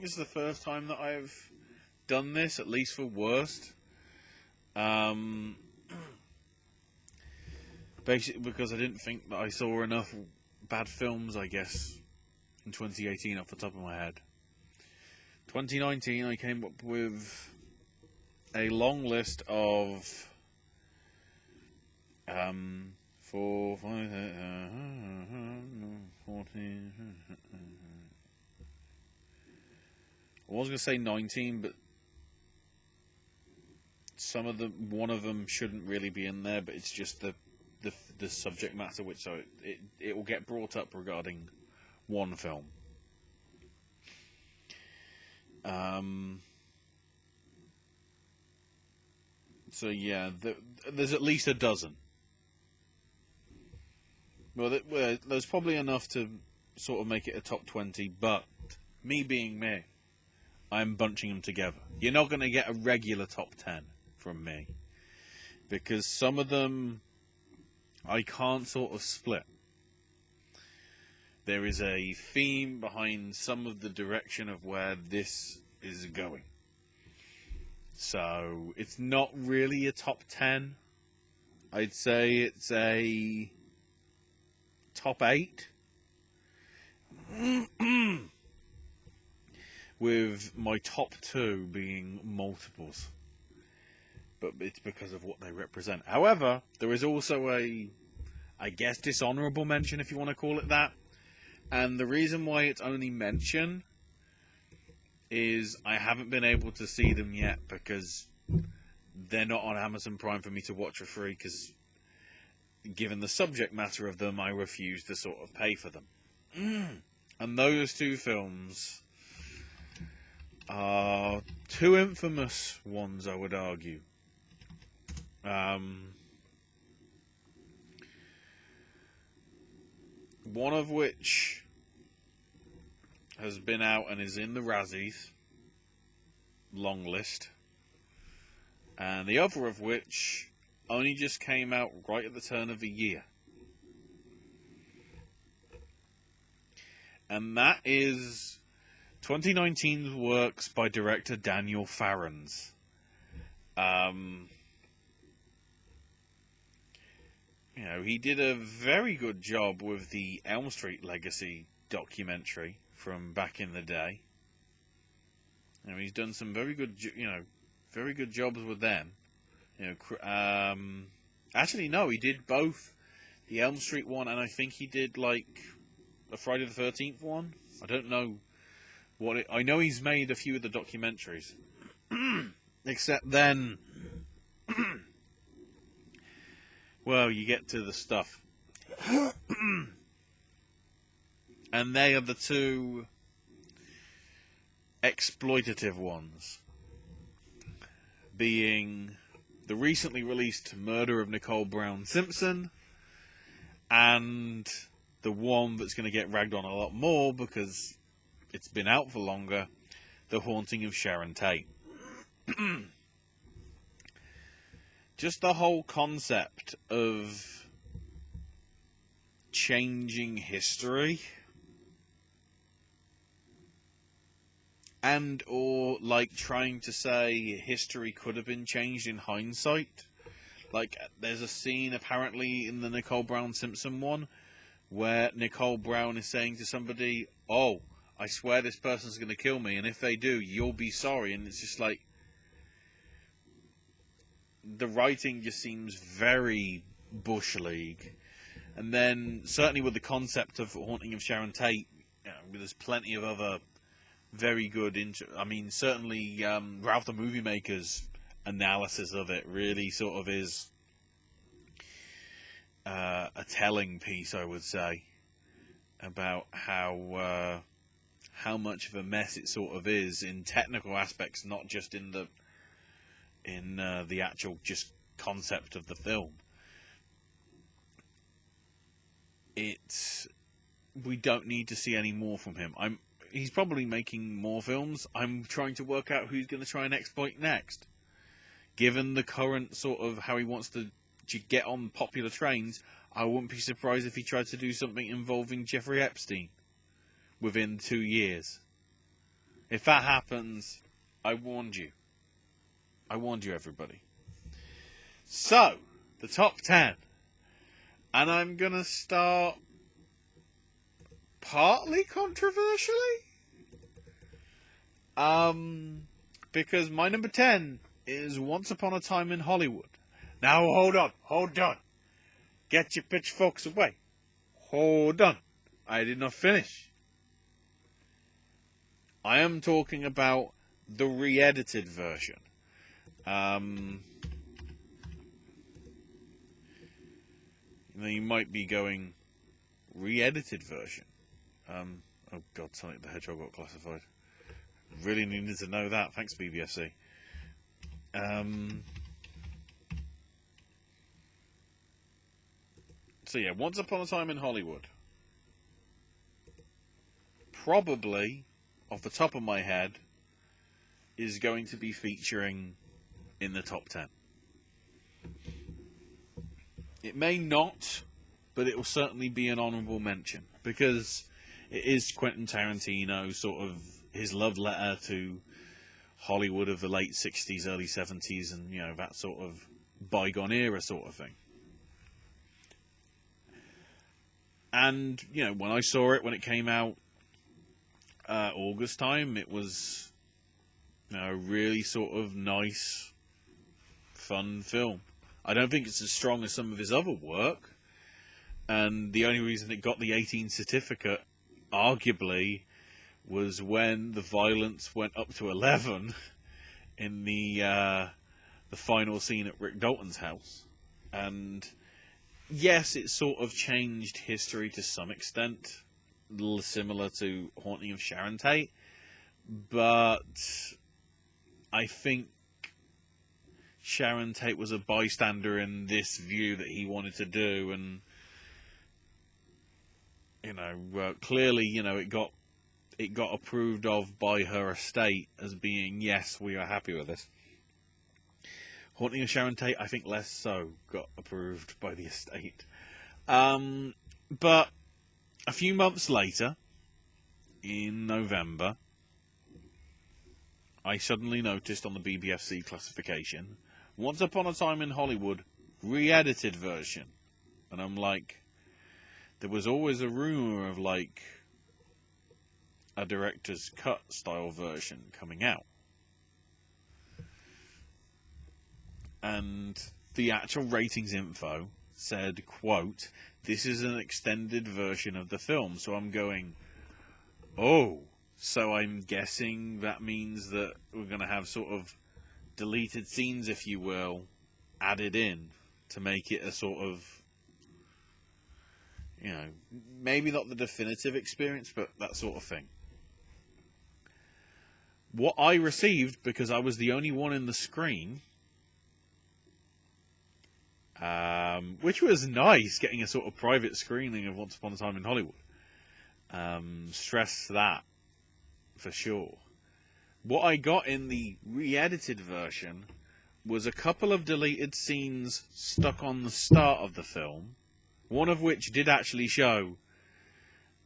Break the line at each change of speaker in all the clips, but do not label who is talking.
this is the first time that I've done this, at least for worst. Basically because I didn't think that I saw enough bad films, I guess, in 2018 off the top of my head. 2019, I came up with a long list of 4, 5, 14. I was going to say 19, but one of them shouldn't really be in there, but it's just the subject matter, which so it will get brought up regarding one film. So yeah, there's at least a dozen. Well, there's probably enough to sort of make it a top 20, but me being me, I'm bunching them together. You're not going to get a regular top 10 from me, because some of them I can't sort of split. There is a theme behind some of the direction of where this is going. So, it's not really a top 10. I'd say it's a top 8. With my top 2 being multiples. But it's because of what they represent. However, there is also I guess, dishonourable mention, if you want to call it that. And the reason why it's only mention is I haven't been able to see them yet because they're not on Amazon Prime for me to watch for free, because given the subject matter of them, I refuse to sort of pay for them. And those 2 films are 2 infamous ones, I would argue. One of which has been out and is in the Razzies long list, and the other of which only just came out right at the turn of the year, and that is 2019's works by director Daniel Farrands. You know, he did a very good job with the Elm Street Legacy documentary from back in the day. You know, he's done some very good jobs with them. You know, actually, no, he did both the Elm Street one, and I think he did like a Friday the 13th one. I don't know I know he's made a few of the documentaries, except then. Well, you get to the stuff. And they are the 2 exploitative ones. Being the recently released Murder of Nicole Brown Simpson, and the one that's going to get ragged on a lot more because it's been out for longer, The Haunting of Sharon Tate. Just the whole concept of changing history, and or like trying to say history could have been changed in hindsight. Like, there's a scene apparently in the Nicole Brown Simpson one where Nicole Brown is saying to somebody, "Oh, I swear this person's going to kill me, and if they do, you'll be sorry." And it's just like, the writing just seems very Bush League. And then, certainly with the concept of Haunting of Sharon Tate, you know, there's plenty of other very good... certainly Ralph the Movie Maker's analysis of it really sort of is a telling piece, I would say, about how much of a mess it sort of is in technical aspects, not just in the actual just concept of the film. We don't need to see any more from him. He's probably making more films. I'm trying to work out who's going to try and exploit next. Given the current sort of how he wants to get on popular trains, I wouldn't be surprised if he tried to do something involving Jeffrey Epstein within 2 years. If that happens, I warned you. I warned you, everybody. So, the top 10. And I'm going to start partly controversially. Because my number 10 is Once Upon a Time in Hollywood. Now, hold on. Get your pitchforks away. Hold on. I did not finish. I am talking about the re-edited version. You might be going, re-edited version? Oh god, Sonic the Hedgehog got classified. Really needed to know that. Thanks, BBFC. So yeah, Once Upon a Time in Hollywood. Probably, off the top of my head, is going to be featuring in the top 10. It may not, but it will certainly be an honourable mention, because it is Quentin Tarantino, sort of his love letter to Hollywood of the late 60s, early 70s, and, that sort of bygone era sort of thing. And, when I saw it, when it came out, August time, it was a really sort of nice, fun film. I don't think it's as strong as some of his other work, and the only reason it got the 18 certificate, arguably, was when the violence went up to 11 in the final scene at Rick Dalton's house. And yes, it sort of changed history to some extent, a little similar to Haunting of Sharon Tate, but I think Sharon Tate was a bystander in this view that he wanted to do, and clearly, it got approved of by her estate as being, yes, we are happy with this. Haunting of Sharon Tate, I think less so, got approved by the estate. But a few months later, in November, I suddenly noticed on the BBFC classification, Once Upon a Time in Hollywood, re-edited version. And I'm like, there was always a rumour of, a director's cut style version coming out. And the actual ratings info said, quote, "This is an extended version of the film." So I'm going, oh, so I'm guessing that means that we're going to have sort of deleted scenes, if you will, added in to make it a sort of, maybe not the definitive experience, but that sort of thing. What I received, because I was the only one in the screen, which was nice, getting a sort of private screening of Once Upon a Time in Hollywood. Stress that, for sure. What I got in the re-edited version was a couple of deleted scenes stuck on the start of the film, one of which did actually show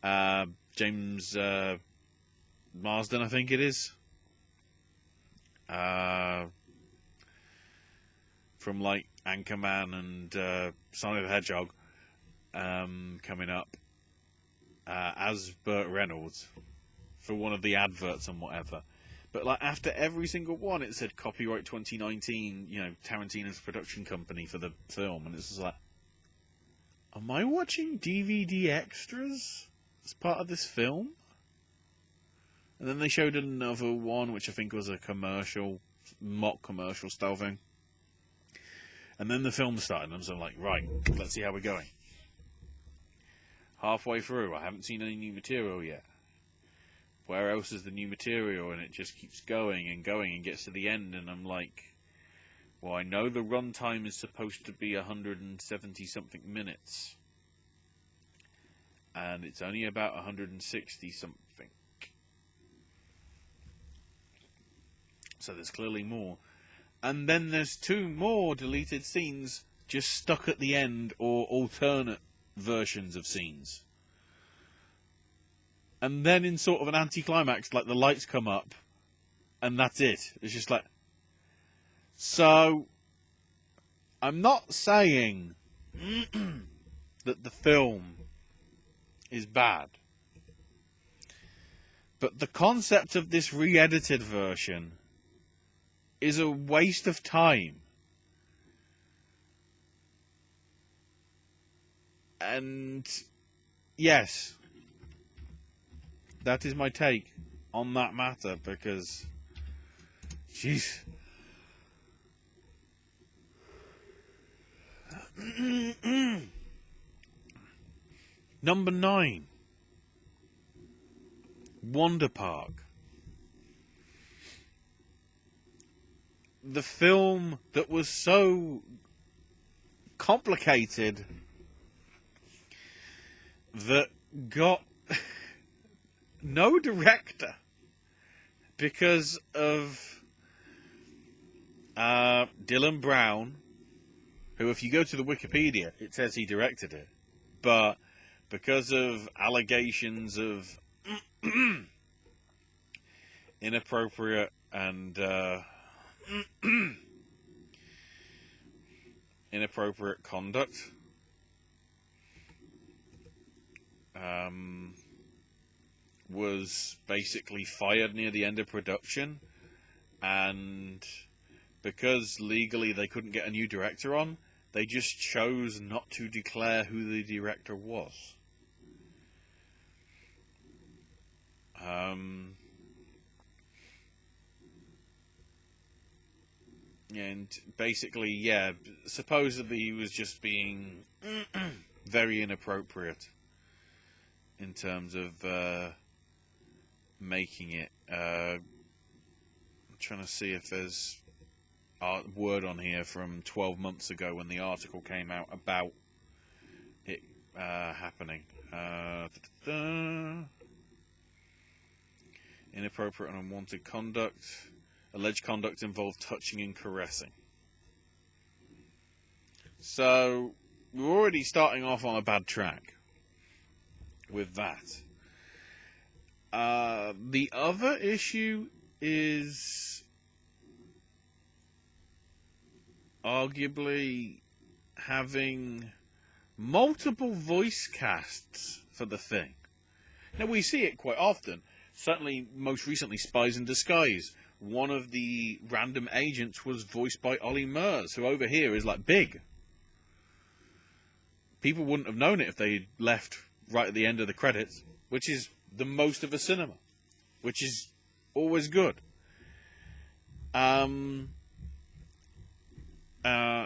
James Marsden, I think it is, from Anchorman and Sonic the Hedgehog, coming up as Burt Reynolds for one of the adverts and whatever. But after every single one, it said copyright 2019, Tarantino's production company for the film, and it's just am I watching DVD extras as part of this film? And then they showed another one, which I think was a mock commercial style thing. And then the film started, and I'm like, right, let's see how we're going. Halfway through, I haven't seen any new material yet. Where else is the new material? And it just keeps going and going and gets to the end, and I'm like, well, I know the runtime is supposed to be 170-something minutes. And it's only about 160-something. So there's clearly more. And then there's 2 more deleted scenes just stuck at the end, or alternate versions of scenes. And then in sort of an anticlimax, the lights come up, and that's it. It's just like, so I'm not saying that the film is bad, but the concept of this re-edited version is a waste of time. And yes, that is my take on that matter, because jeez. Number 9, Wonder Park. The film that was so complicated that got no director because of Dylan Brown, who, if you go to the Wikipedia, it says he directed it, but because of allegations of inappropriate and inappropriate conduct, was basically fired near the end of production, and because legally they couldn't get a new director on, they just chose not to declare who the director was. And basically, yeah, supposedly he was just being very inappropriate in terms of making it. I'm trying to see if there's word on here from 12 months ago when the article came out about it happening. Inappropriate and unwanted conduct. Alleged conduct involved touching and caressing. So, we're already starting off on a bad track with that. The other issue is arguably having multiple voice casts for the thing. Now, we see it quite often. Certainly, most recently, Spies in Disguise. One of the random agents was voiced by Ollie Murs, who over here is like big. People wouldn't have known it if they left right at the end of the credits, which is the most of a cinema, which is always good.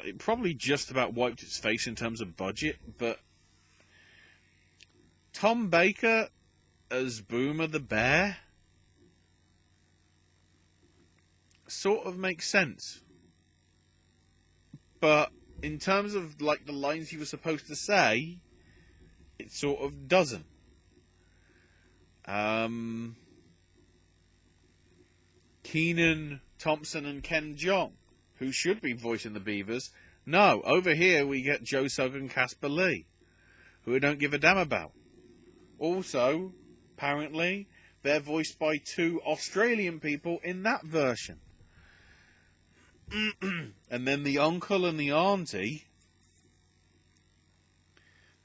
It probably just about wiped its face in terms of budget, but Tom Baker as Boomer the Bear sort of makes sense. But in terms of like the lines he was supposed to say, it sort of doesn't. Kenan Thompson and Ken Jeong, who should be voicing the Beavers. No, over here we get Joe Sugg and Casper Lee, who I don't give a damn about. Also, apparently, they're voiced by 2 Australian people in that version. And then the uncle and the auntie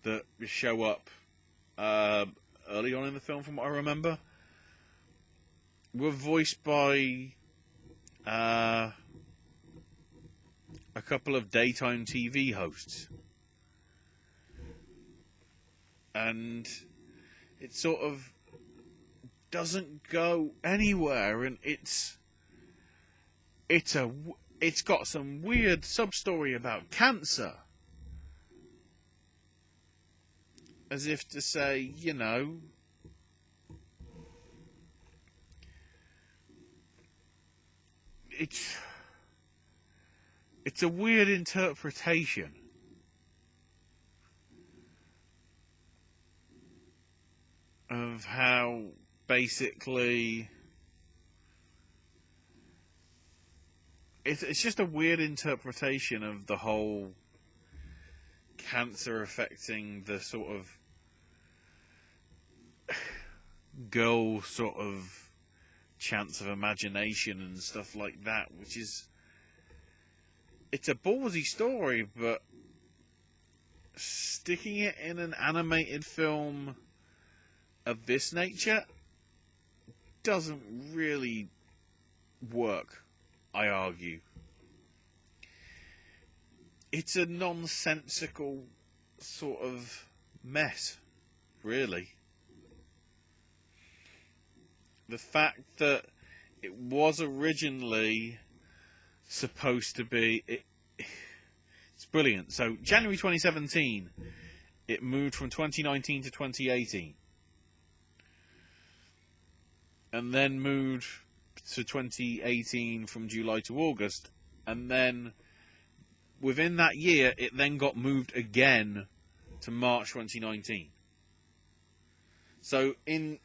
that show up early on in the film, from what I remember, were voiced by a couple of daytime TV hosts. And it sort of doesn't go anywhere, and it's got some weird sub-story about cancer. As if to say, you know, it's a weird interpretation of how basically it's just a weird interpretation of the whole cancer affecting the sort of girl sort of chance of imagination and stuff like that, which is... It's a ballsy story, but sticking it in an animated film of this nature doesn't really work, I argue. It's a nonsensical sort of mess, really. The fact that it was originally supposed to be... It's brilliant. So, January 2017, it moved from 2019 to 2018. And then moved to 2018 from July to August. And then, within that year, it then got moved again to March 2019. So, in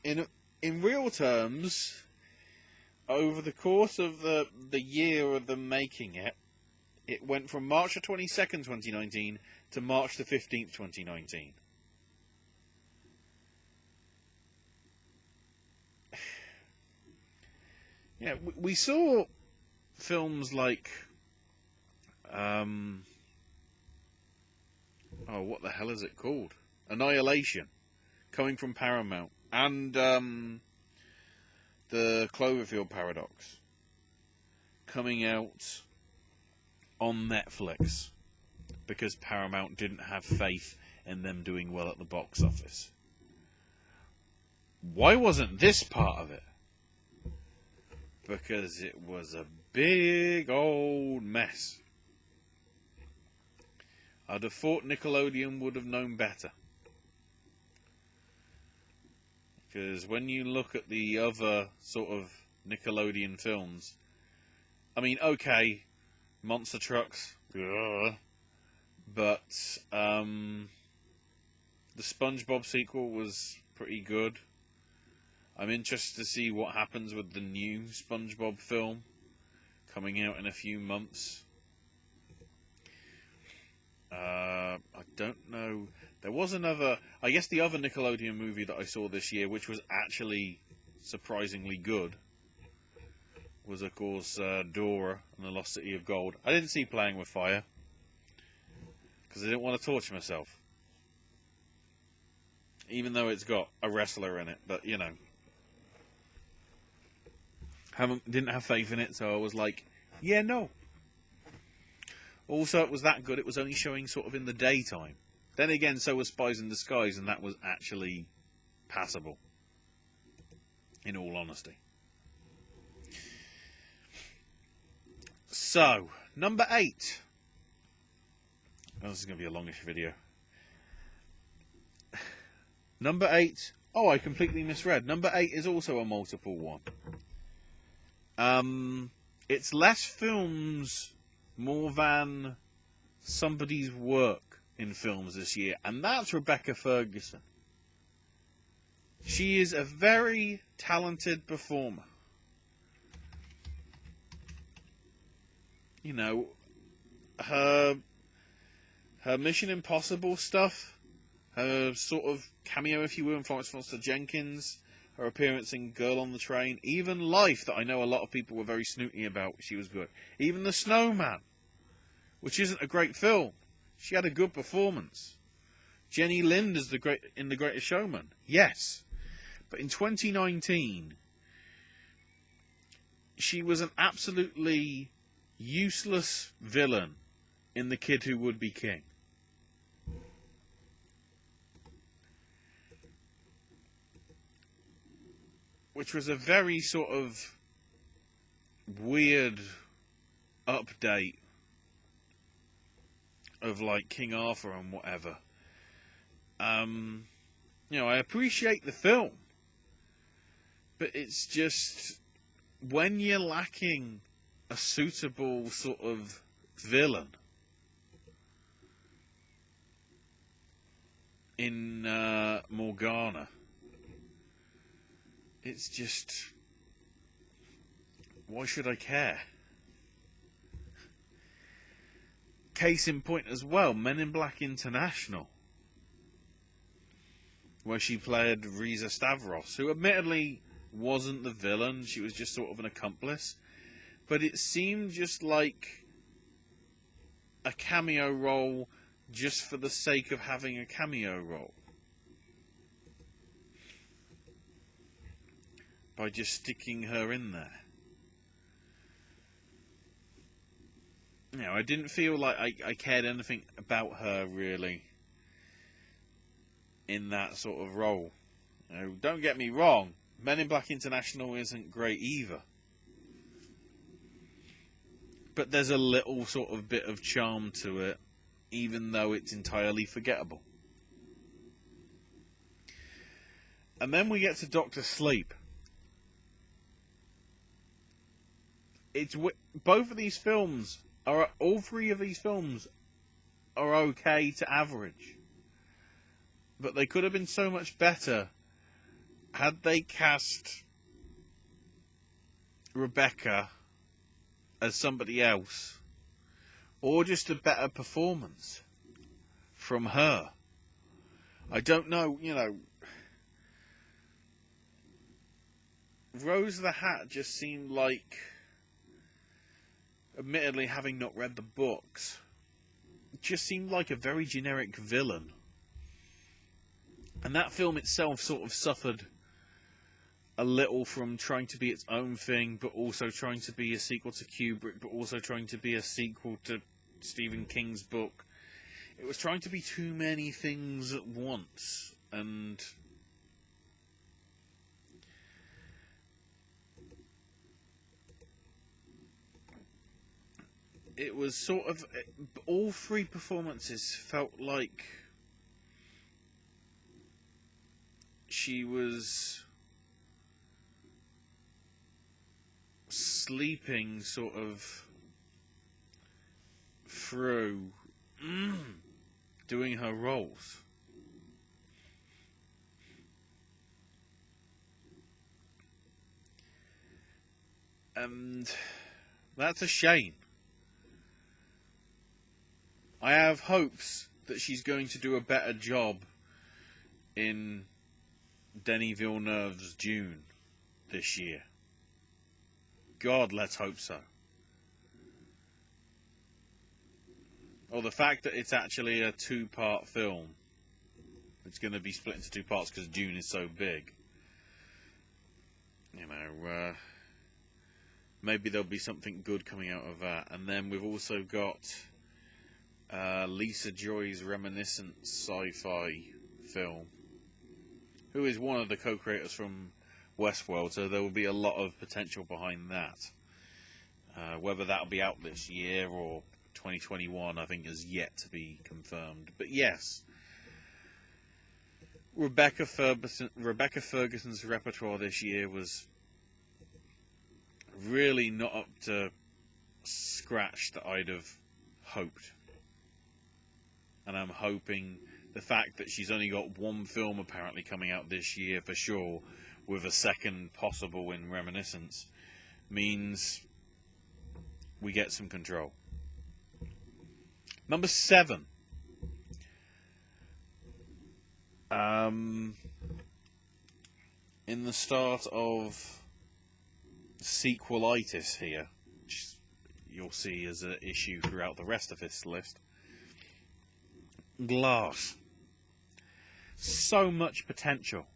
real terms, over the course of the year of them making it, it went from March the 22nd, 2019 to March the 15th, 2019. Yeah, we saw films like... oh, what the hell is it called? Annihilation, coming from Paramount. And the Cloverfield Paradox, coming out on Netflix, because Paramount didn't have faith in them doing well at the box office. Why wasn't this part of it? Because it was a big old mess. I'd have thought Nickelodeon would have known better. Because when you look at the other sort of Nickelodeon films, I mean, okay, Monster Trucks, but the SpongeBob sequel was pretty good. I'm interested to see what happens with the new SpongeBob film coming out in a few months. I don't know. There was another... I guess the other Nickelodeon movie that I saw this year, which was actually surprisingly good, was, of course, Dora and the Lost City of Gold. I didn't see Playing with Fire, because I didn't want to torture myself. Even though it's got a wrestler in it, but, you know. Didn't have faith in it, so I was like, yeah, no. Also, it was that good, it was only showing sort of in the daytime. Then again, so was Spies in Disguise, and that was actually passable, in all honesty. So, number 8. Oh, this is going to be a longish video. Number 8. Oh, I completely misread. Number 8 is also a multiple one. It's less films, more than somebody's work in films this year, and that's Rebecca Ferguson. She is a very talented performer. You know, her Mission Impossible stuff, her sort of cameo, if you will, in Florence Foster Jenkins, her appearance in Girl on the Train, even Life, that I know a lot of people were very snooty about, she was good. Even The Snowman, which isn't a great film, she had a good performance. Jenny Lind is in The Greatest Showman, yes. But in 2019, she was an absolutely useless villain in The Kid Who Would Be King. Which was a very sort of weird update of like King Arthur and whatever. You know, I appreciate the film, but it's just when you're lacking a suitable sort of villain in Morgana, it's just, why should I care? Case in point as well, Men in Black International, where she played Reza Stavros, who admittedly wasn't the villain. She was just sort of an accomplice. But it seemed just like a cameo role just for the sake of having a cameo role. By just sticking her in there. You know, I didn't feel like I cared anything about her, really, in that sort of role. You know, don't get me wrong, Men in Black International isn't great either. But there's a little sort of bit of charm to it, even though it's entirely forgettable. And then we get to Doctor Sleep. Both of these films all three of these films are okay to average, but they could have been so much better had they cast Rebecca as somebody else, or just a better performance from her. I don't know, you know. Rose the Hat just seemed like, admittedly having not read the books, it just seemed like a very generic villain. And that film itself sort of suffered a little from trying to be its own thing, but also trying to be a sequel to Kubrick, but also trying to be a sequel to Stephen King's book. It was trying to be too many things at once, and it was sort of, all three performances felt like she was sleeping sort of through doing her roles. And that's a shame. I have hopes that she's going to do a better job in Denis Villeneuve's Dune this year. God, let's hope so. Or the fact that it's actually a two-part film. It's going to be split into two parts because Dune is so big. You know, maybe there'll be something good coming out of that. And then we've also got Lisa Joy's reminiscent sci-fi film, who is one of the co-creators from Westworld, so there will be a lot of potential behind that. Whether that'll be out this year or 2021, I think, is yet to be confirmed. But yes, Rebecca Ferguson's repertoire this year was really not up to scratch that I'd have hoped. And I'm hoping the fact that she's only got one film apparently coming out this year for sure, with a second possible in Reminiscence, means we get some control. Number 7. In the start of sequelitis here, which you'll see as an issue throughout the rest of this list. Glass. So much potential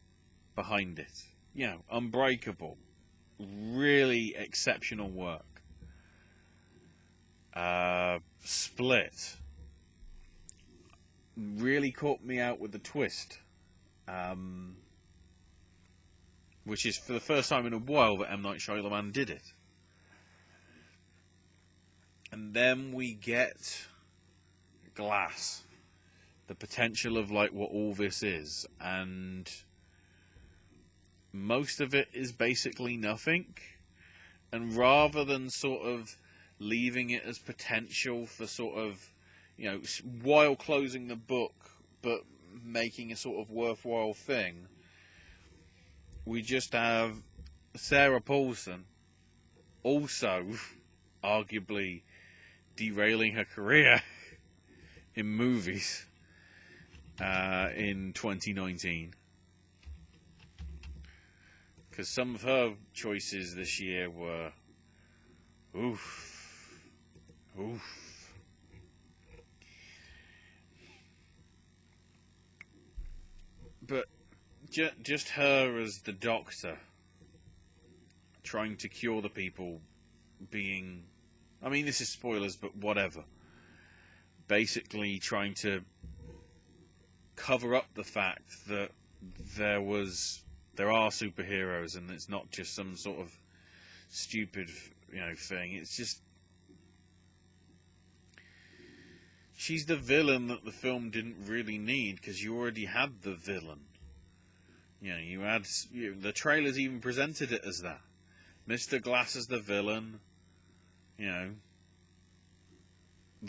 behind it. You know, Unbreakable. Really exceptional work. Split. Really caught me out with the twist. Which is for the first time in a while that M. Night Shyamalan did it. And then we get Glass. The potential of like what all this is, and most of it is basically nothing. And rather than sort of leaving it as potential for sort of, you know, while closing the book, but making a sort of worthwhile thing, we just have Sarah Paulson also arguably derailing her career in movies in 2019 Because some of her choices this year were, oof, oof. But just her as the Doctor, trying to cure the people, being, I mean, this is spoilers, but whatever. Basically trying to cover up the fact that there are superheroes, and it's not just some sort of stupid, thing. It's just, she's the villain that the film didn't really need, because you already had the villain. You had, the trailers even presented it as that. Mr. Glass as the villain, the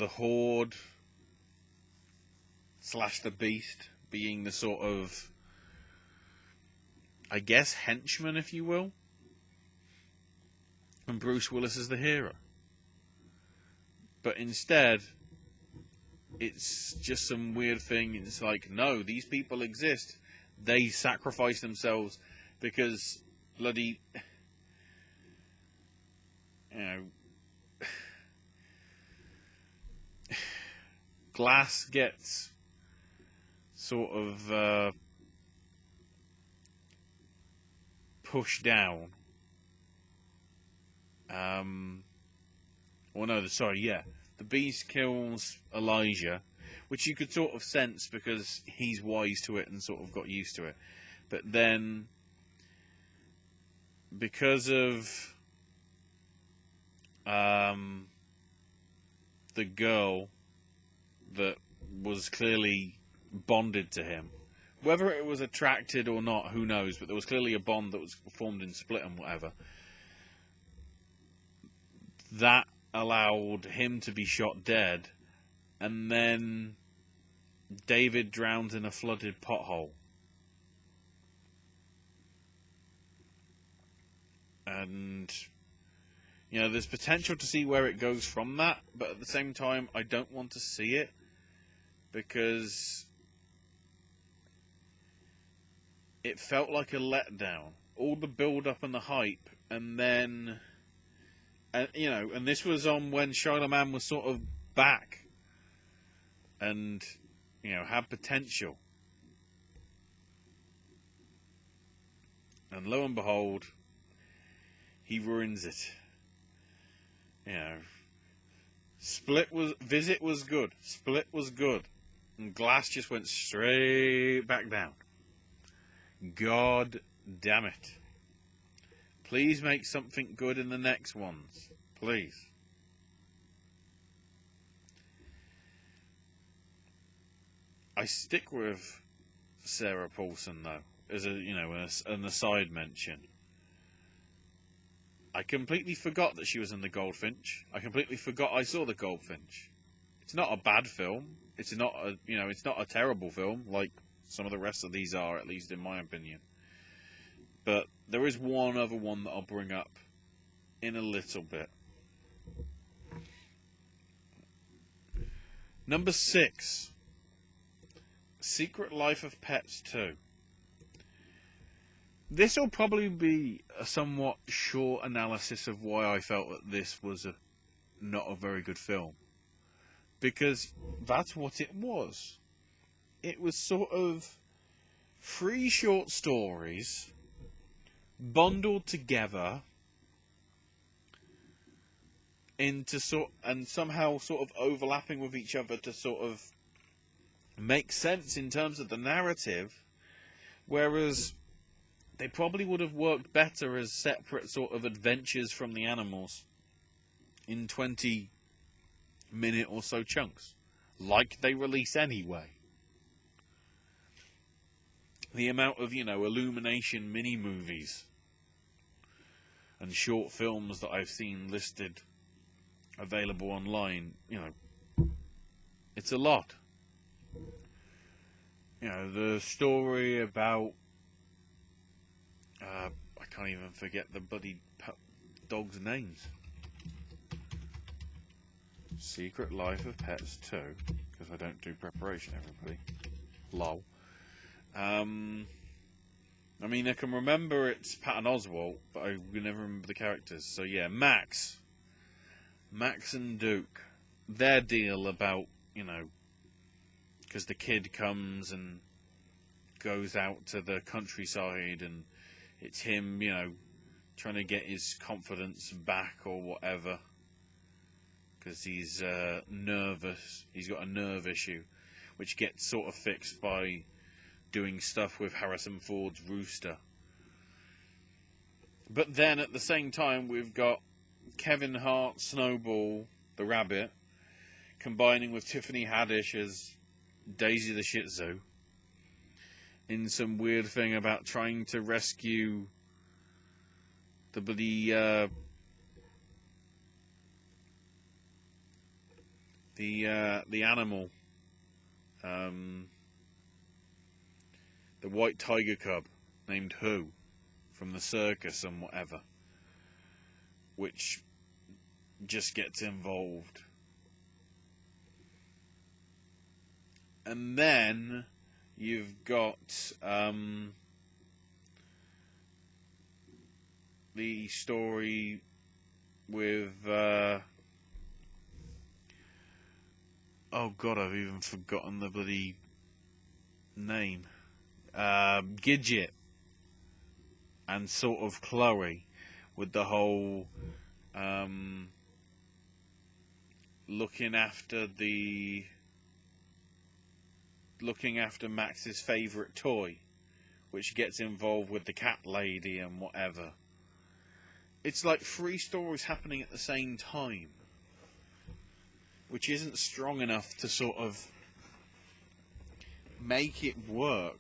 Horde / the Beast being the sort of, I guess, henchman, if you will. And Bruce Willis is the hero. But instead, it's just some weird thing. It's like, no, these people exist. They sacrifice themselves because bloody, Glass gets sort of pushed down. The Beast kills Elijah, which you could sort of sense because he's wise to it and sort of got used to it. But then, because of the girl that was clearly bonded to him, whether it was attracted or not, who knows, but there was clearly a bond that was formed in Split and whatever. That allowed him to be shot dead, and then David drowned in a flooded pothole. And, there's potential to see where it goes from that, but at the same time, I don't want to see it, because it felt like a letdown. All the build-up and the hype, and then, and this was on when Charlemagne was sort of back, and, had potential. And lo and behold, he ruins it. Visit was good. Split was good. And Glass just went straight back down. God damn it. Please make something good in the next ones. Please. I stick with Sarah Paulson, though, as an aside mention. I completely forgot that she was in The Goldfinch. I completely forgot I saw The Goldfinch. It's not a bad film. It's not a terrible film, like some of the rest of these are, at least in my opinion. But there is one other one that I'll bring up in a little bit. Number 6. Secret Life of Pets 2. This will probably be a somewhat short analysis of why I felt that this was not a very good film. Because that's what it was. It was sort of 3 short stories bundled together into and somehow sort of overlapping with each other to sort of make sense in terms of the narrative, whereas they probably would have worked better as separate sort of adventures from the animals in 20-minute or so chunks, like they release anyway. The amount of, Illumination mini-movies and short films that I've seen listed available online, it's a lot. The story about I can't even forget the bloody dogs' names. Secret Life of Pets 2, because I don't do preparation, everybody. Lol. I mean, I can remember it's Patton Oswalt, but I can never remember the characters. So yeah, Max and Duke, their deal about, because the kid comes and goes out to the countryside, and it's him, trying to get his confidence back or whatever, because he's nervous. He's got a nerve issue, which gets sort of fixed by doing stuff with Harrison Ford's rooster. But then at the same time, we've got Kevin Hart, Snowball, the rabbit, combining with Tiffany Haddish as Daisy the Shih Tzu in some weird thing about trying to rescue the bloody the animal, the white tiger cub named Who from the circus and whatever, which just gets involved. And then you've got the story with oh god, I've even forgotten the bloody name. Gidget and sort of Chloe, with the whole looking after Max's favourite toy, which gets involved with the cat lady and whatever. It's like 3 stories happening at the same time, which isn't strong enough to sort of make it work.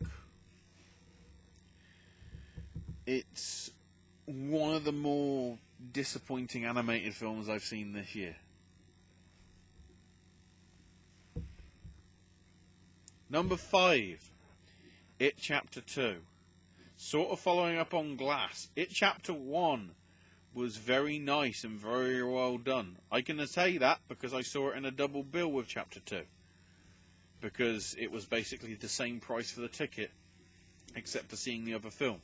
It's one of the more disappointing animated films I've seen this year. Number 5, It Chapter 2. Sort of following up on Glass. It Chapter 1 was very nice and very well done. I can say that because I saw it in a double bill with Chapter 2. Because it was basically the same price for the ticket, except for seeing the other film.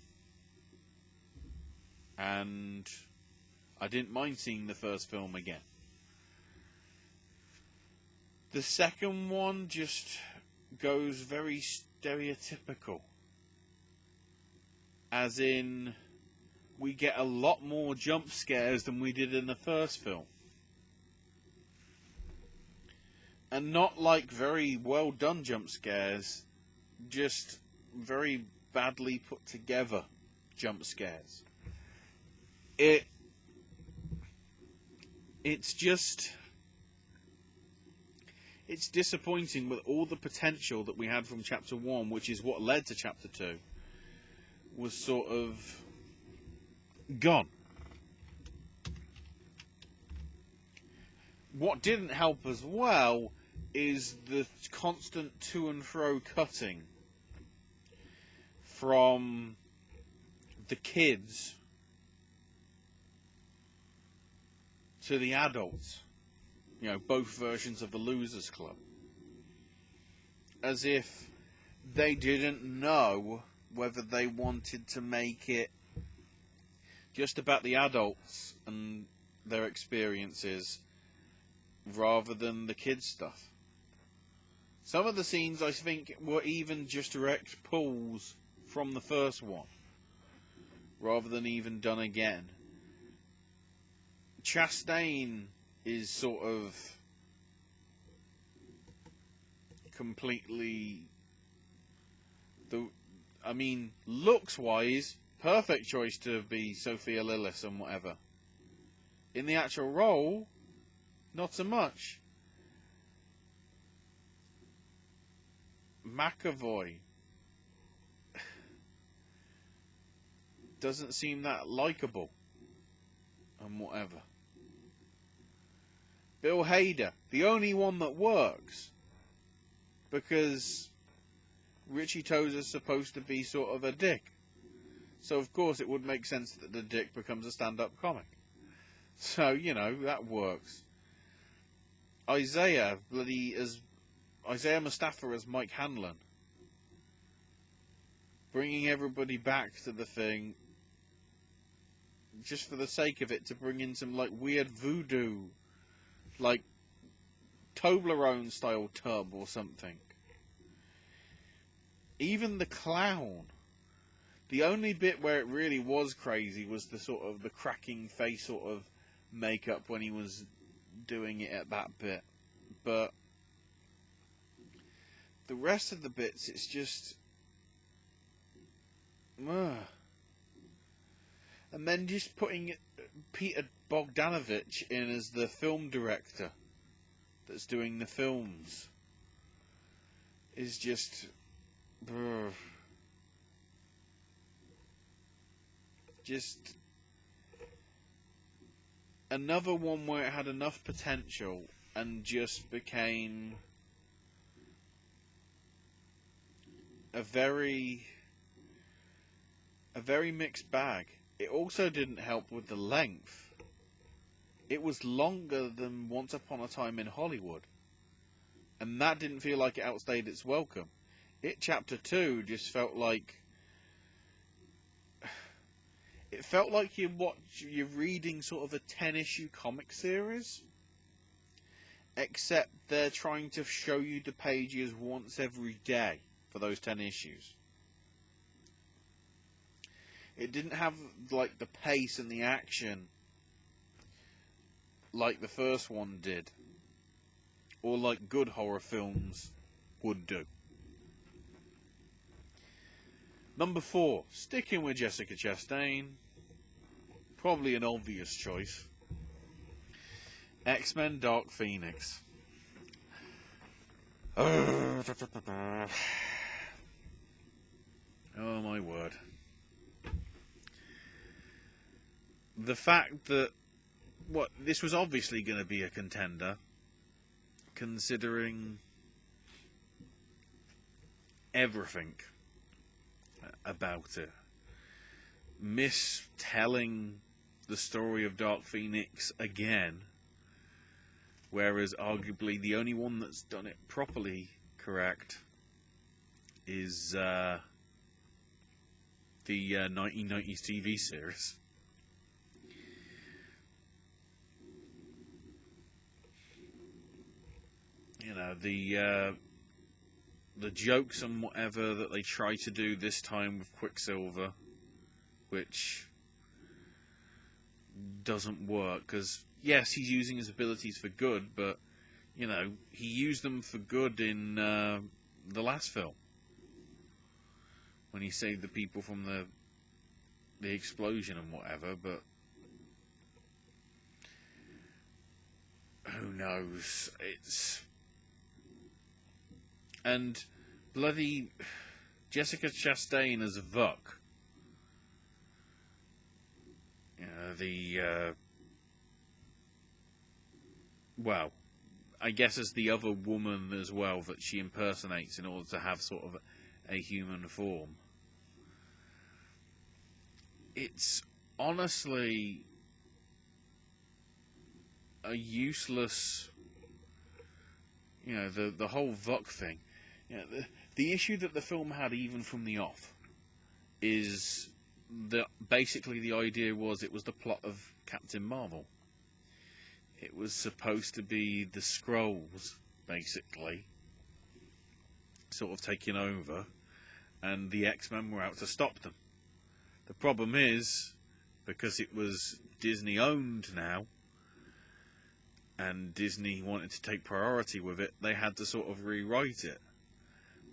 And I didn't mind seeing the first film again. The second one just goes very stereotypical. As in, we get a lot more jump scares than we did in the first film. And not like very well done jump scares, just very badly put together jump scares. It's disappointing with all the potential that we had from Chapter 1, which is what led to Chapter 2, was sort of gone. What didn't help as well is the constant to and fro cutting from the kids to the adults. Both versions of the Losers Club. As if they didn't know whether they wanted to make it just about the adults and their experiences rather than the kids' stuff. Some of the scenes, I think, were even just direct pulls from the first one, rather than even done again. Chastain is sort of completely looks-wise, perfect choice to be Sophia Lillis and whatever. In the actual role, not so much. McAvoy doesn't seem that likable and whatever. Bill Hader, the only one that works, because Richie Tozer's supposed to be sort of a dick. So of course it would make sense that the dick becomes a stand-up comic. So, that works. Isaiah Mustafa as Mike Hanlon. bringing everybody back to the thing just for the sake of it, to bring in some like weird voodoo, like Toblerone style tub or something. Even the clown. The only bit where it really was crazy was the sort of the cracking face sort of makeup when he was doing it at that bit. But the rest of the bits, it's just... And then just putting Peter Bogdanovich in as the film director that's doing the films is just... Just another one where it had enough potential and just became a very mixed bag. It also didn't help with the length. It was longer than Once Upon a Time in Hollywood, and that didn't feel like it outstayed its welcome. Chapter 2 just felt like... It felt like you're reading sort of a 10-issue comic series, except they're trying to show you the pages once every day for those 10 issues. It didn't have like the pace and the action like the first one did, or like good horror films would do. Number 4, sticking with Jessica Chastain, probably an obvious choice. X-Men Dark Phoenix. Oh my word. The fact that this was obviously going to be a contender, considering everything about it. Mistelling the story of Dark Phoenix again, whereas arguably the only one that's done it properly correct is the 1990s TV series. You know, the jokes and whatever that they try to do this time with Quicksilver, which doesn't work, because yes, he's using his abilities for good, but you know, he used them for good in the last film when he saved the people from the explosion and whatever. But who knows? And bloody Jessica Chastain as Vuk. Well, I guess as the other woman as well that she impersonates in order to have sort of a human form. It's honestly a useless, the whole Vuk thing. The issue that the film had even from the off is that basically the idea was it was the plot of Captain Marvel. It was supposed to be the Skrulls, basically, sort of taking over, and the X-Men were out to stop them. The problem is, because it was Disney owned now, and Disney wanted to take priority with it, they had to sort of rewrite it.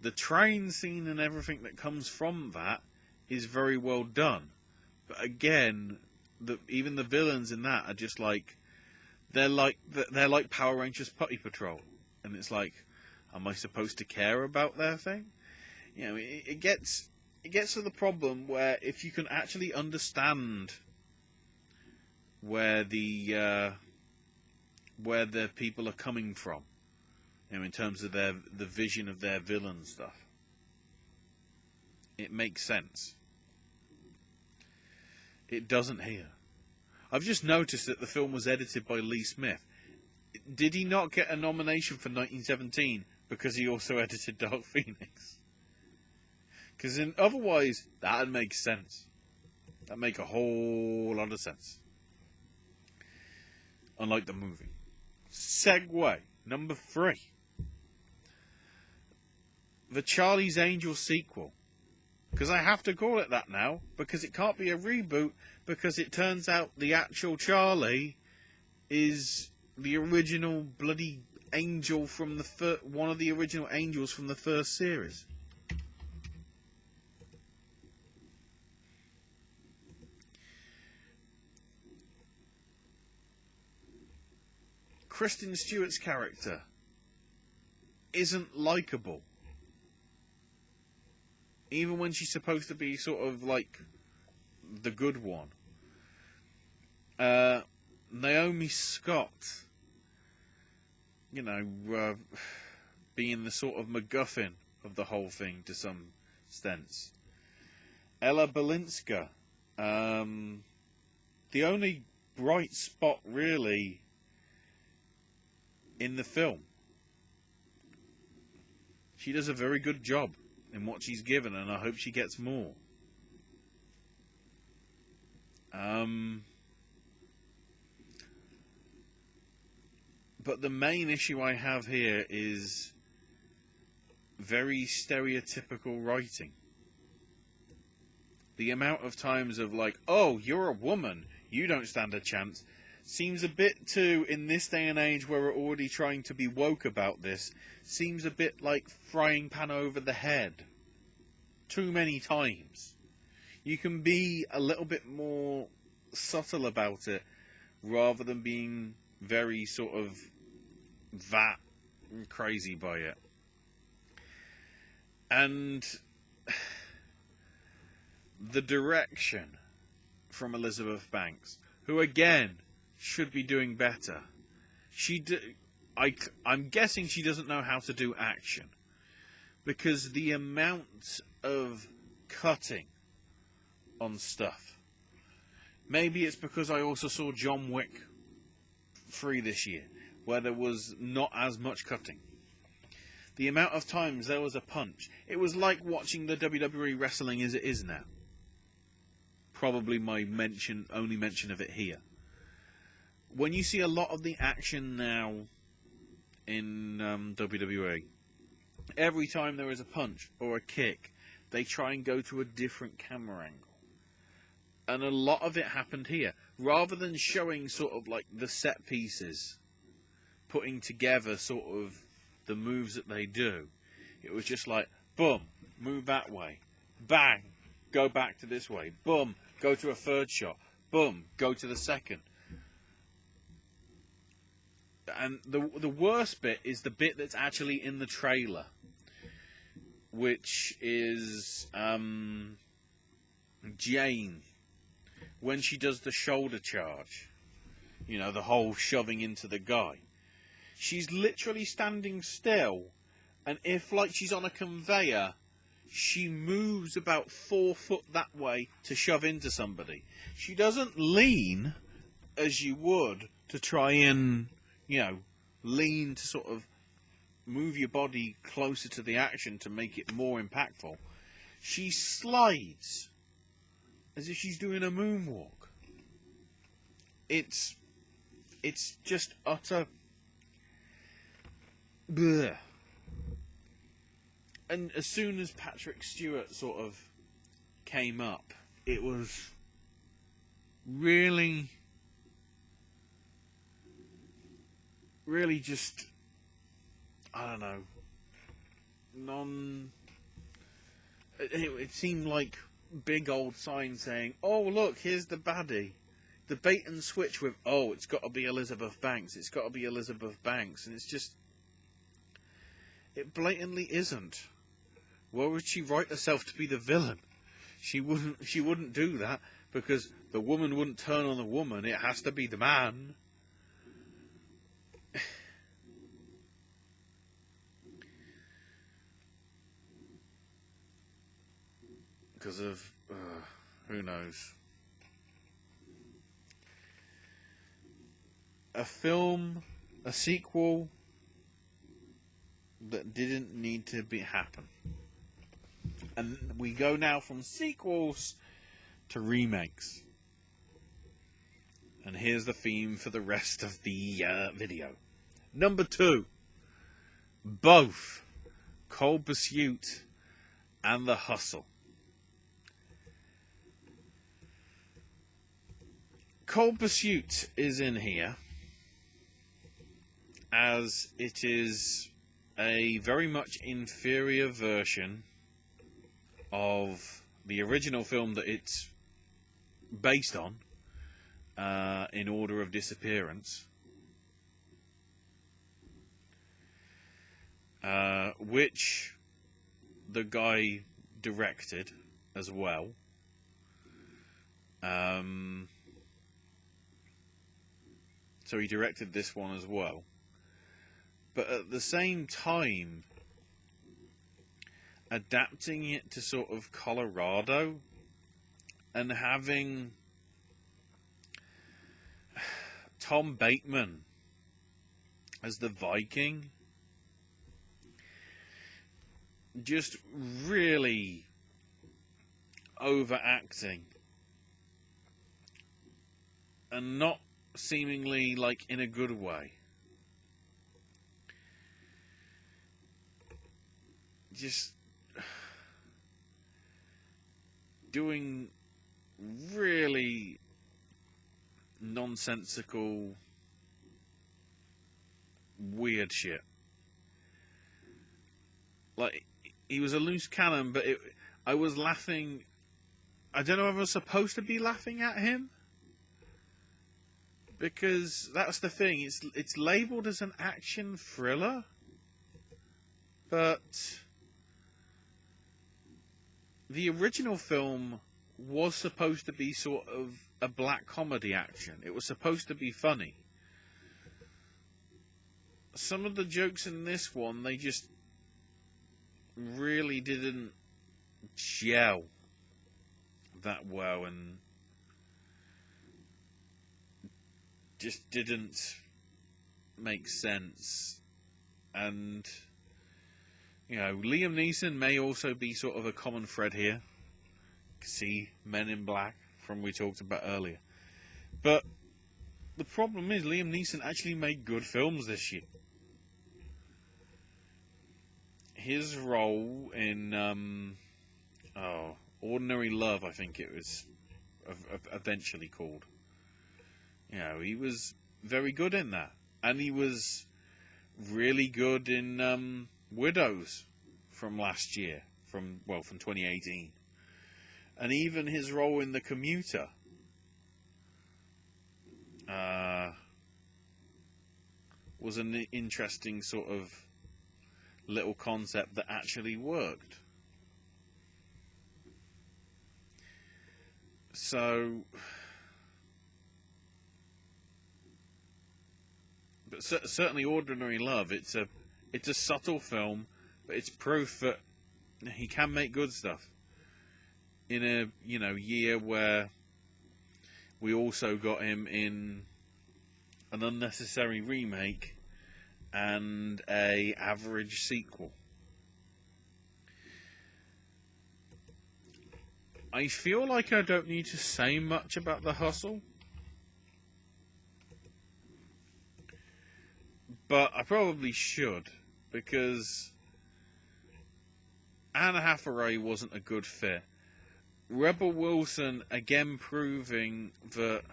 The train scene and everything that comes from that is very well done. But again, even the villains in that are just like, they're like Power Rangers Putty Patrol. And it's like, am I supposed to care about their thing? It gets to the problem where if you can actually understand where the people are coming from, in terms of the vision of their villain stuff, it makes sense. It doesn't here. I've just noticed that the film was edited by Lee Smith. Did he not get a nomination for 1917 because he also edited Dark Phoenix? Because otherwise, that'd make sense. That'd make a whole lot of sense. Unlike the movie. Segue. Number 3. The Charlie's Angels sequel. Because I have to call it that now. Because it can't be a reboot. Because it turns out the actual Charlie is the original bloody angel from the one of the original angels from the first series. Kristen Stewart's character isn't likable. Even when she's supposed to be sort of like the good one. Naomi Scott, you know, being the sort of MacGuffin of the whole thing to some extent. Ella Balinska, the only bright spot really in the film. She does a very good job in what she's given, and I hope she gets more. But the main issue I have here is very stereotypical writing. The amount of times of like, oh, you're a woman, you don't stand a chance, seems a bit too, in this day and age where we're already trying to be woke about this, seems a bit like frying pan over the head. Too many times. You can be a little bit more subtle about it, rather than being very sort of that crazy by it. And the direction from Elizabeth Banks, who again should be doing better. I'm guessing she doesn't know how to do action, because the amount of cutting on stuff. Maybe it's because I also saw John Wick 3 this year, where there was not as much cutting. The amount of times there was a punch, it was like watching the WWE wrestling as it is now. Probably my only mention of it here. When you see a lot of the action now in WWE, every time there is a punch or a kick, they try and go to a different camera angle. And a lot of it happened here. Rather than showing sort of like the set pieces, putting together sort of the moves that they do, it was just like, boom, move that way. Bang, go back to this way. Boom, go to a third shot. Boom, go to the second. And the worst bit is the bit that's actually in the trailer, which is Jane, when she does the shoulder charge, you know, the whole shoving into the guy. She's literally standing still, and if, like, she's on a conveyor, she moves about 4 foot that way to shove into somebody. She doesn't lean as you would to try and, you know, lean to sort of move your body closer to the action to make it more impactful. She slides as if she's doing a moonwalk. It's just utter bleh. And as soon as Patrick Stewart sort of came up, it was really just, I don't know, it seemed like big old signs saying, oh look, here's the baddie. The bait and switch with, oh, it's got to be Elizabeth Banks, it's got to be Elizabeth Banks, and it's just, it blatantly isn't. Why would she write herself to be the villain? She wouldn't do that, because the woman wouldn't turn on the woman, it has to be the man. Because of, who knows. A film, a sequel that didn't need to happen. And we go now from sequels to remakes. And here's the theme for the rest of the video. Number 2. Both Cold Pursuit and The Hustle. Cold Pursuit is in here as it is a very much inferior version of the original film that it's based on, In Order of Disappearance, which the guy directed as well. So he directed this one as well. But at the same time, adapting it to sort of Colorado and having Tom Bateman as the Viking just really overacting and not seemingly like in a good way. Just doing really nonsensical, weird shit. Like, he was a loose cannon, but I was laughing. I don't know if I was supposed to be laughing at him, because that's the thing. It's labelled as an action thriller, but the original film was supposed to be sort of a black comedy action. It was supposed to be funny. Some of the jokes in this one, they just really didn't gel that well and just didn't make sense. And, you know, Liam Neeson may also be sort of a common thread here. See Men in Black from we talked about earlier. But the problem is Liam Neeson actually made good films this year. His role in Ordinary Love, I think it was eventually called. You know, he was very good in that. And he was really good in Widows from last year, from 2018. And even his role in The Commuter was an interesting sort of little concept that actually worked. So, but certainly Ordinary Love, it's a subtle film, but it's proof that he can make good stuff in a year where we also got him in an unnecessary remake and a average sequel. I feel like I don't need to say much about The Hustle, but I probably should, because Anna Hathaway wasn't a good fit. Rebel Wilson again proving that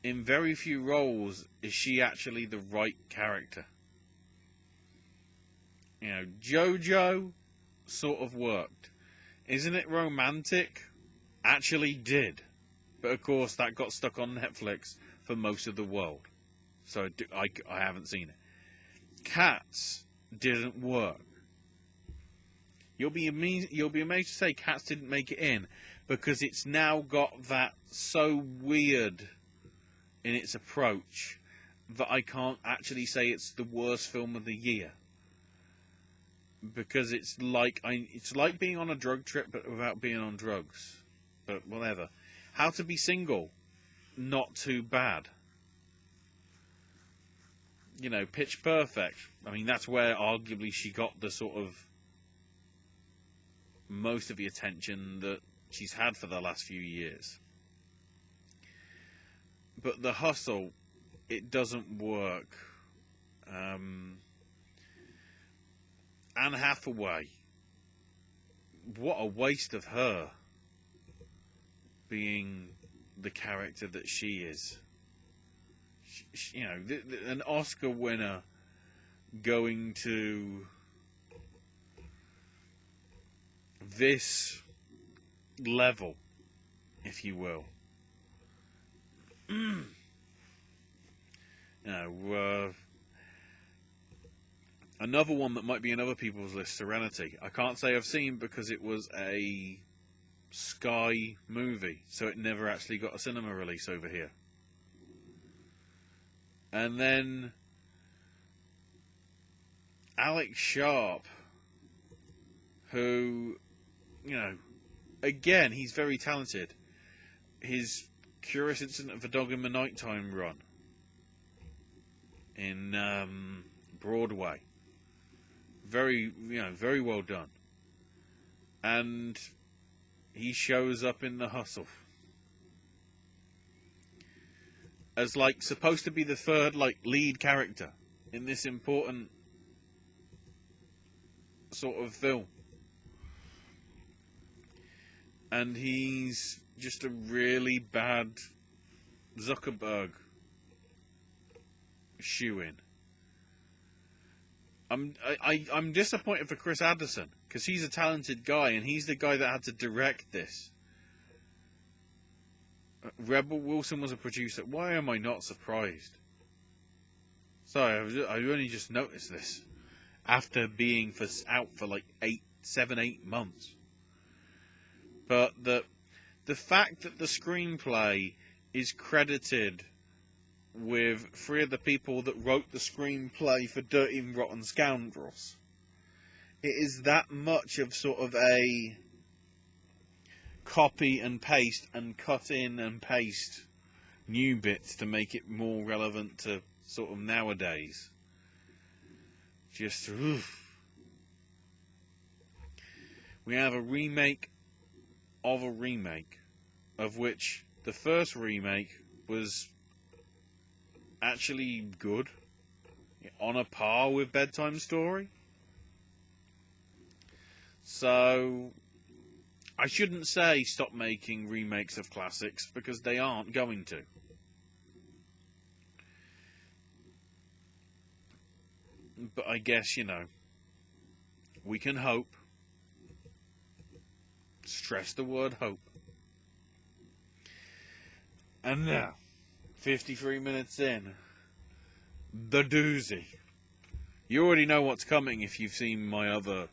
in very few roles is she actually the right character. You know, JoJo sort of worked. Isn't It Romantic? Actually did. But of course that got stuck on Netflix for most of the world. So I haven't seen it. Cats didn't work. You'll be amazed to say Cats didn't make it in, because it's now got that so weird in its approach that I can't actually say it's the worst film of the year. Because it's like being on a drug trip but without being on drugs. But whatever. How to Be Single, not too bad. You know, Pitch Perfect. I mean, that's where arguably she got the sort of most of the attention that she's had for the last few years. But The Hustle, it doesn't work. Anne Hathaway, what a waste of her being the character that she is. You know, an Oscar winner going to this level, if you will. You know, another one that might be in other people's list, Serenity. I can't say I've seen because it was a Sky movie, so it never actually got a cinema release over here. And then Alex Sharp, who, you know, again, he's very talented. His Curious Incident of a Dog in the Nighttime run in Broadway, very well done. And he shows up in The Hustle as like supposed to be the third like lead character in this important sort of film, and he's just a really bad Zuckerberg shoe-in. I'm disappointed for Chris Addison because he's a talented guy and he's the guy that had to direct this. Rebel Wilson was a producer. Why am I not surprised? Sorry, I only just noticed this after being out for like 7-8 months. But the fact that the screenplay is credited with 3 of the people that wrote the screenplay for Dirty and Rotten Scoundrels, it is that much of sort of a copy and paste and cut in and paste new bits to make it more relevant to sort of nowadays. Just, we have a remake of a remake, of which the first remake was actually good, on a par with Bedtime Story. So I shouldn't say stop making remakes of classics, because they aren't going to. But I guess, you know, we can hope. Stress the word hope. And now, 53 minutes in, the doozy. You already know what's coming if you've seen my other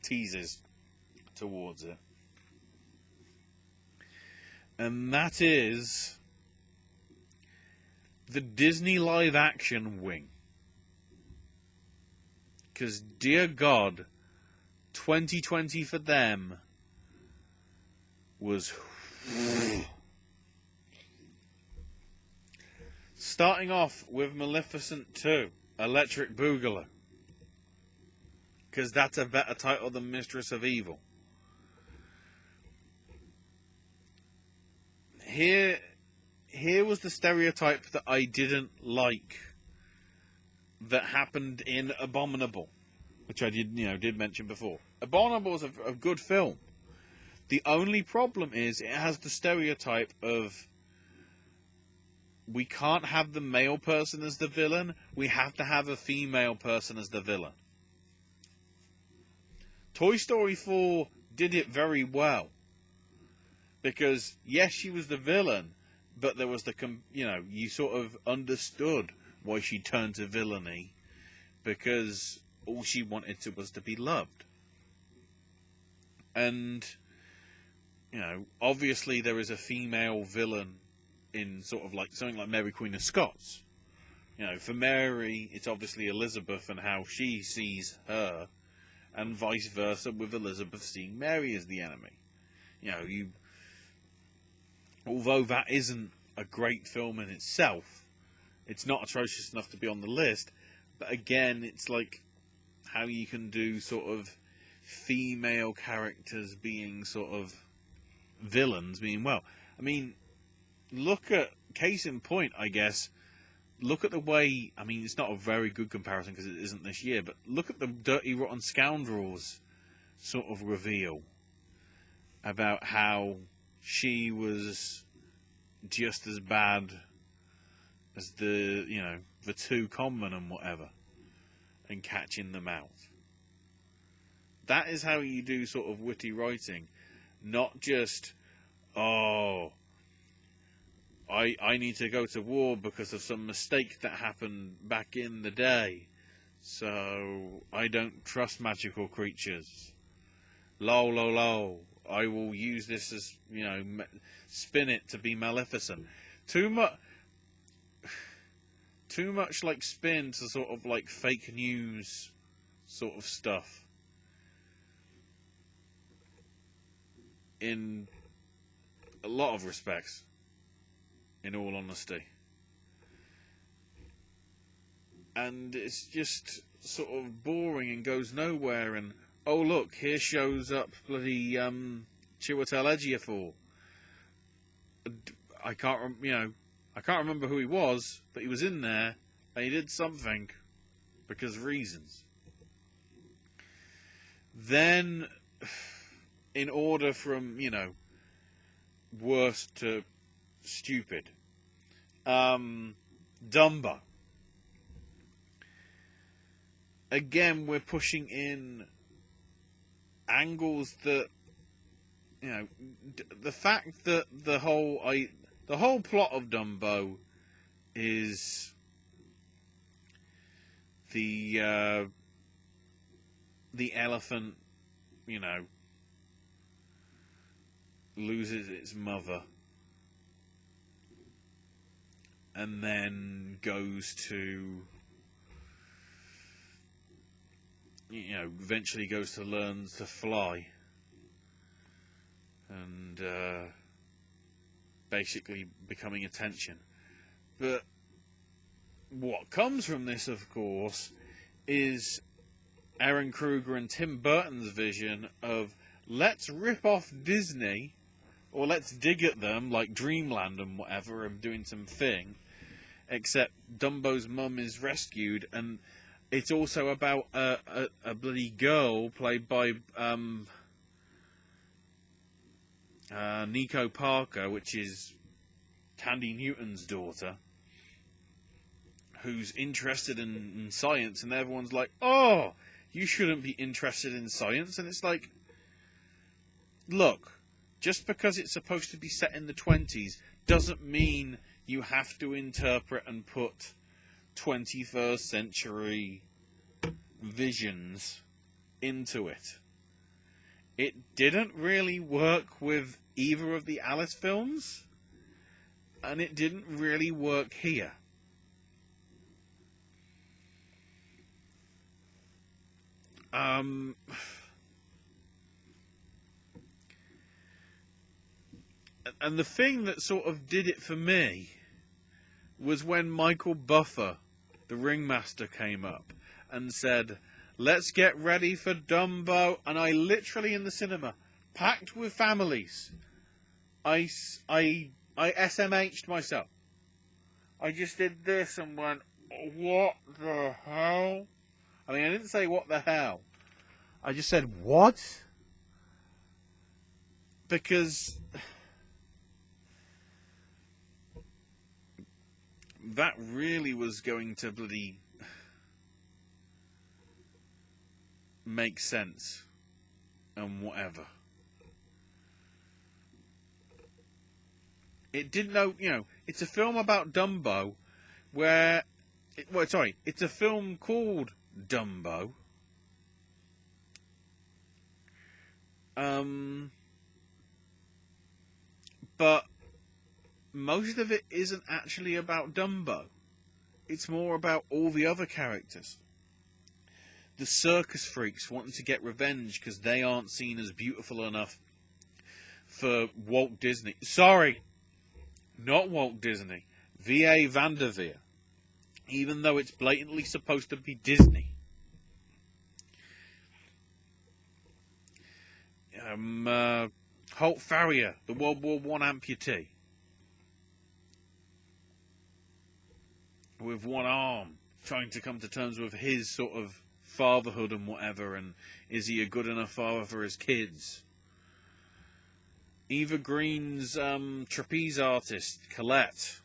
teasers towards it. And that is the Disney live action wing. Because, dear God, 2020 for them was... Starting off with Maleficent 2, Electric Boogaloo. Because that's a better title than Mistress of Evil. Here was the stereotype that I didn't like that happened in Abominable, which I did mention before. Abominable is a good film. The only problem is it has the stereotype of we can't have the male person as the villain, we have to have a female person as the villain. Toy Story 4 did it very well. Because, yes, she was the villain, but there was you sort of understood why she turned to villainy, because all she wanted was to be loved. And, obviously there is a female villain in sort of like something like Mary Queen of Scots. For Mary, it's obviously Elizabeth and how she sees her, and vice versa with Elizabeth seeing Mary as the enemy. Although that isn't a great film in itself, it's not atrocious enough to be on the list, but again, it's like how you can do sort of female characters being sort of villains being, well, I mean, look at, case in point, I guess, look at the way, I mean, it's not a very good comparison because it isn't this year, but look at the Dirty Rotten Scoundrels sort of reveal about how she was just as bad as the two conmen and whatever, and catching them out. That is how you do sort of witty writing, not just, oh, I need to go to war because of some mistake that happened back in the day, so I don't trust magical creatures. Lol, lol, lol. I will use this as, spin it to be Maleficent. Too much like spin to sort of like fake news sort of stuff. In a lot of respects, in all honesty. And it's just sort of boring and goes nowhere, and oh look, here shows up bloody Chiwetel Ejiofor. I can't remember who he was, but he was in there and he did something because of reasons. Then, in order from worst to stupid, Dumbo. Again, we're pushing in angles that, the fact that the whole plot of Dumbo is the elephant, loses its mother and then goes to, eventually goes to learn to fly. And basically becoming attention. But what comes from this, of course, is Aaron Kruger and Tim Burton's vision of let's rip off Disney, or let's dig at them like Dreamland and whatever, and doing some thing, except Dumbo's mum is rescued, and it's also about a bloody girl played by Nico Parker, which is Tandy Newton's daughter, who's interested in science, and everyone's like, oh, you shouldn't be interested in science. And it's like, look, just because it's supposed to be set in the 20s doesn't mean you have to interpret and put 21st century visions into it. It didn't really work with either of the Alice films, and it didn't really work here. And the thing that sort of did it for me was when Michael Buffer, the ringmaster, came up and said, let's get ready for Dumbo. And I literally, in the cinema, packed with families, I SMH'd myself. I just did this and went, what the hell? I mean, I didn't say what the hell. I just said, what? Because that really was going to bloody make sense and whatever. It didn't know, it's a film about Dumbo where, it's a film called Dumbo. But most of it isn't actually about Dumbo. It's more about all the other characters. The circus freaks wanting to get revenge because they aren't seen as beautiful enough for Walt Disney. Sorry, not Walt Disney. V.A. Vanderveer. Even though it's blatantly supposed to be Disney. Holt Farrier, the World War One amputee, with one arm, trying to come to terms with his sort of fatherhood and whatever, and is he a good enough father for his kids? Eva Green's trapeze artist, Colette,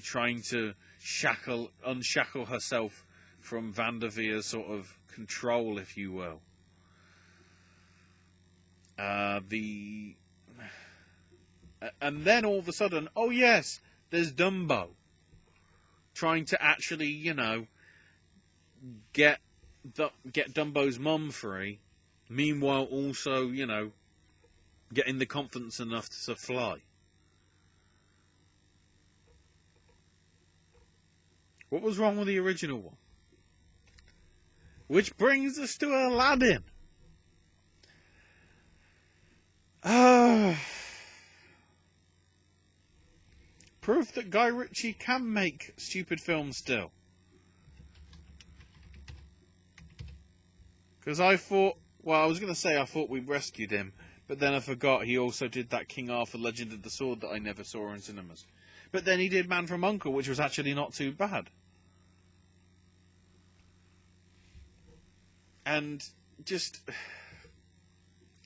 trying to unshackle herself from Vanderveer's sort of control, if you will. And then all of a sudden, oh yes, there's Dumbo, trying to actually, get Dumbo's mum free. Meanwhile, also, getting the confidence enough to fly. What was wrong with the original one? Which brings us to Aladdin. Proof that Guy Ritchie can make stupid films still. Because I thought we'd rescued him, but then I forgot he also did that King Arthur Legend of the Sword that I never saw in cinemas. But then he did Man from U.N.C.L.E., which was actually not too bad. And just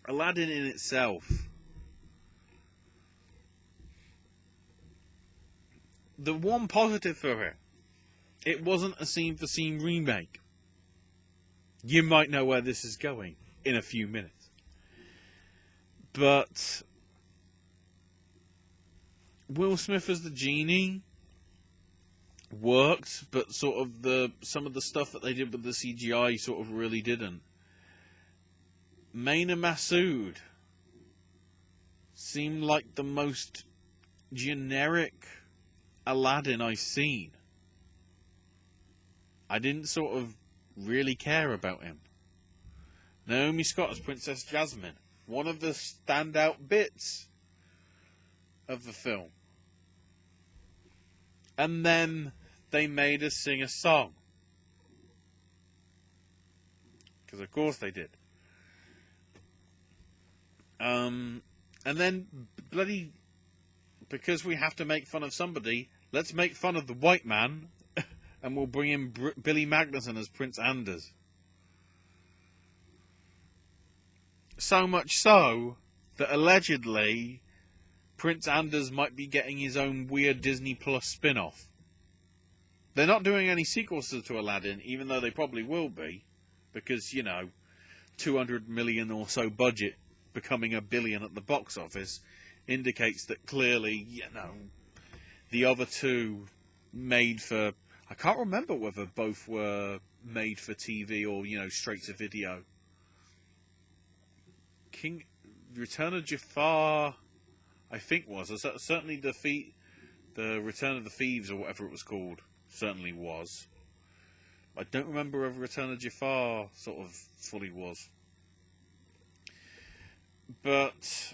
Aladdin in itself, the one positive for it wasn't a scene-for-scene remake. You might know where this is going in a few minutes. But Will Smith as the genie worked, but sort of some of the stuff that they did with the CGI sort of really didn't. Maina Masood seemed like the most generic Aladdin I've seen. I didn't sort of really care about him. Naomi Scott as Princess Jasmine, one of the standout bits of the film. And then they made us sing a song. Because of course they did. And then bloody, because we have to make fun of somebody, let's make fun of the white man, and we'll bring in Billy Magnussen as Prince Anders. So much so that allegedly Prince Anders might be getting his own weird Disney Plus spin-off. They're not doing any sequels to Aladdin, even though they probably will be, because, 200 million or so budget becoming $1 billion at the box office indicates that clearly, the other two made for... I can't remember whether both were made for TV or, straight to video. Return of Jafar, I think was. Certainly the Return of the Thieves, or whatever it was called, certainly was. I don't remember whether Return of Jafar sort of fully was. But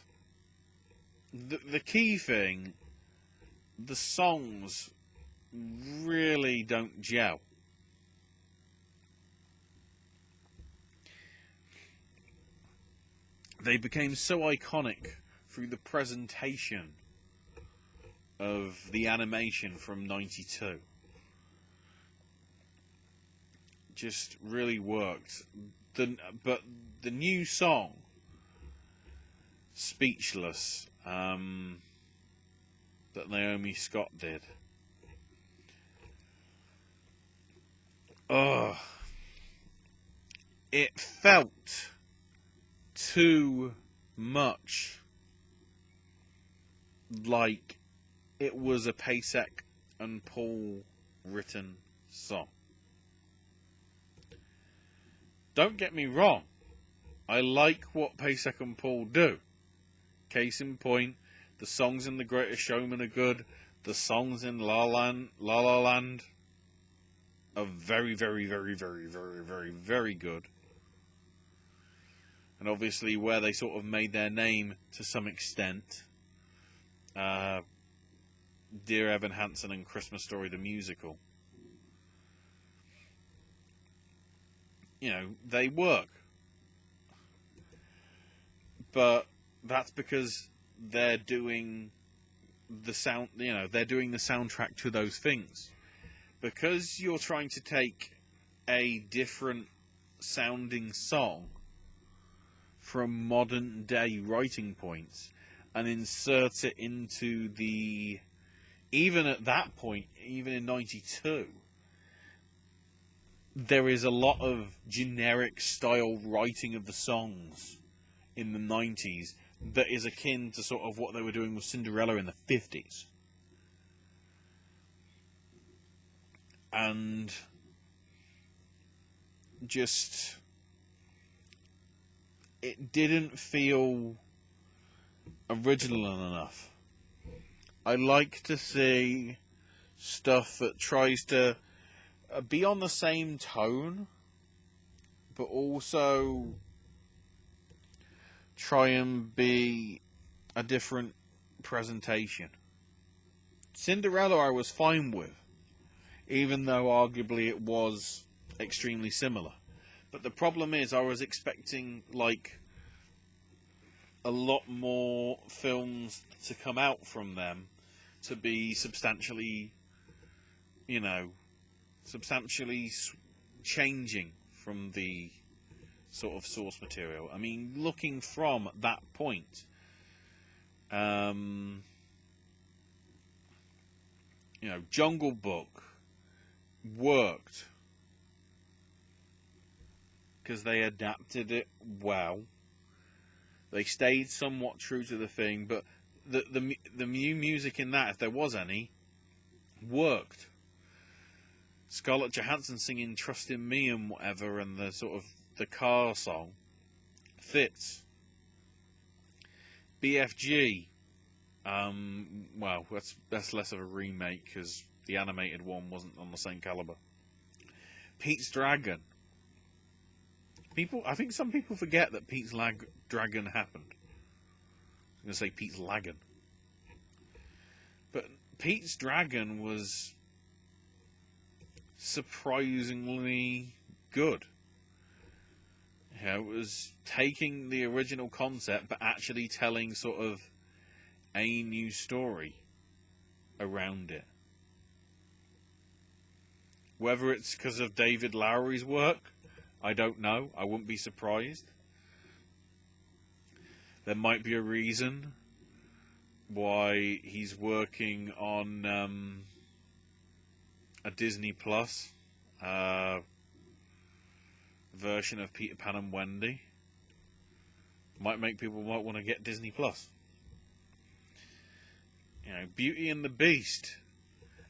the key thing, the songs really don't gel. They became so iconic through the presentation of the animation from '92. Just really worked. But the new song, Speechless, that Naomi Scott did. It felt too much like it was a Pasek and Paul written song. Don't get me wrong, I like what Pasek and Paul do. Case in point, the songs in The Greatest Showman are good. The songs in La La Land are very, very, very, very, very, very, very good. And obviously where they sort of made their name to some extent, Dear Evan Hansen and Christmas Story the Musical. They work. but that's because they're doing the sound. They're doing the soundtrack to those things. Because you're trying to take a different sounding song from modern day writing points and insert it into the, even at that point, even in 92, there is a lot of generic style writing of the songs in the 90s that is akin to sort of what they were doing with Cinderella in the 50s. And just, it didn't feel original enough. I like to see stuff that tries to be on the same tone, but also try and be a different presentation. Cinderella I was fine with, even though arguably it was extremely similar. But the problem is I was expecting like a lot more films to come out from them to be substantially changing from the sort of source material. I mean, looking from that point, Jungle Book worked because they adapted it well. They stayed somewhat true to the thing, but the new music in that, if there was any, worked. Scarlett Johansson singing "Trust in Me" and whatever, and the sort of the car song fits. BFG, well, that's less of a remake because the animated one wasn't on the same caliber. Pete's Dragon. I think some people forget that Pete's Dragon happened. I was going to say Pete's Lagon. But Pete's Dragon was surprisingly good. It was taking the original concept, but actually telling sort of a new story around it. Whether it's because of David Lowery's work, I don't know. I wouldn't be surprised. There might be a reason why he's working on a Disney Plus version of Peter Pan and Wendy. Might make people want to get Disney Plus. Beauty and the Beast.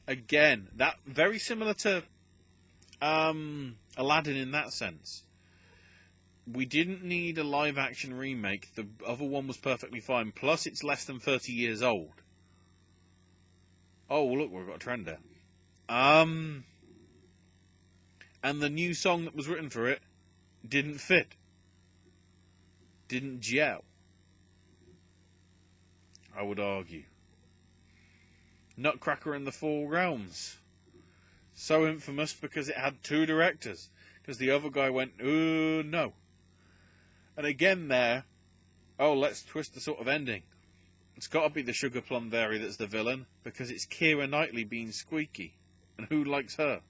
Again, that very similar to Aladdin in that sense. We didn't need a live action remake. The other one was perfectly fine. Plus, it's less than 30 years old. Oh, look, we've got a trend there. And the new song that was written for it didn't fit. Didn't gel, I would argue. Nutcracker in the Four Realms. So infamous because it had two directors. Because the other guy went, no. And again there, let's twist the sort of ending. It's got to be the Sugar Plum Fairy that's the villain. Because it's Keira Knightley being squeaky. And who likes her?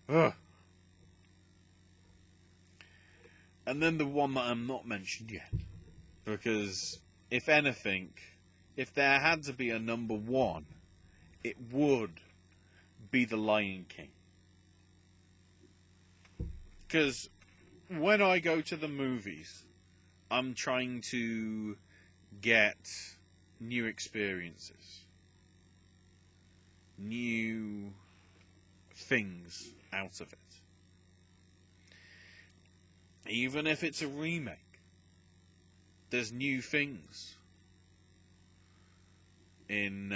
Ugh. And then the one that I'm not mentioned yet. Because, if anything, if there had to be a number one, it would be The Lion King. Because when I go to the movies, I'm trying to get new experiences. New things out of it. Even if it's a remake, there's new things in,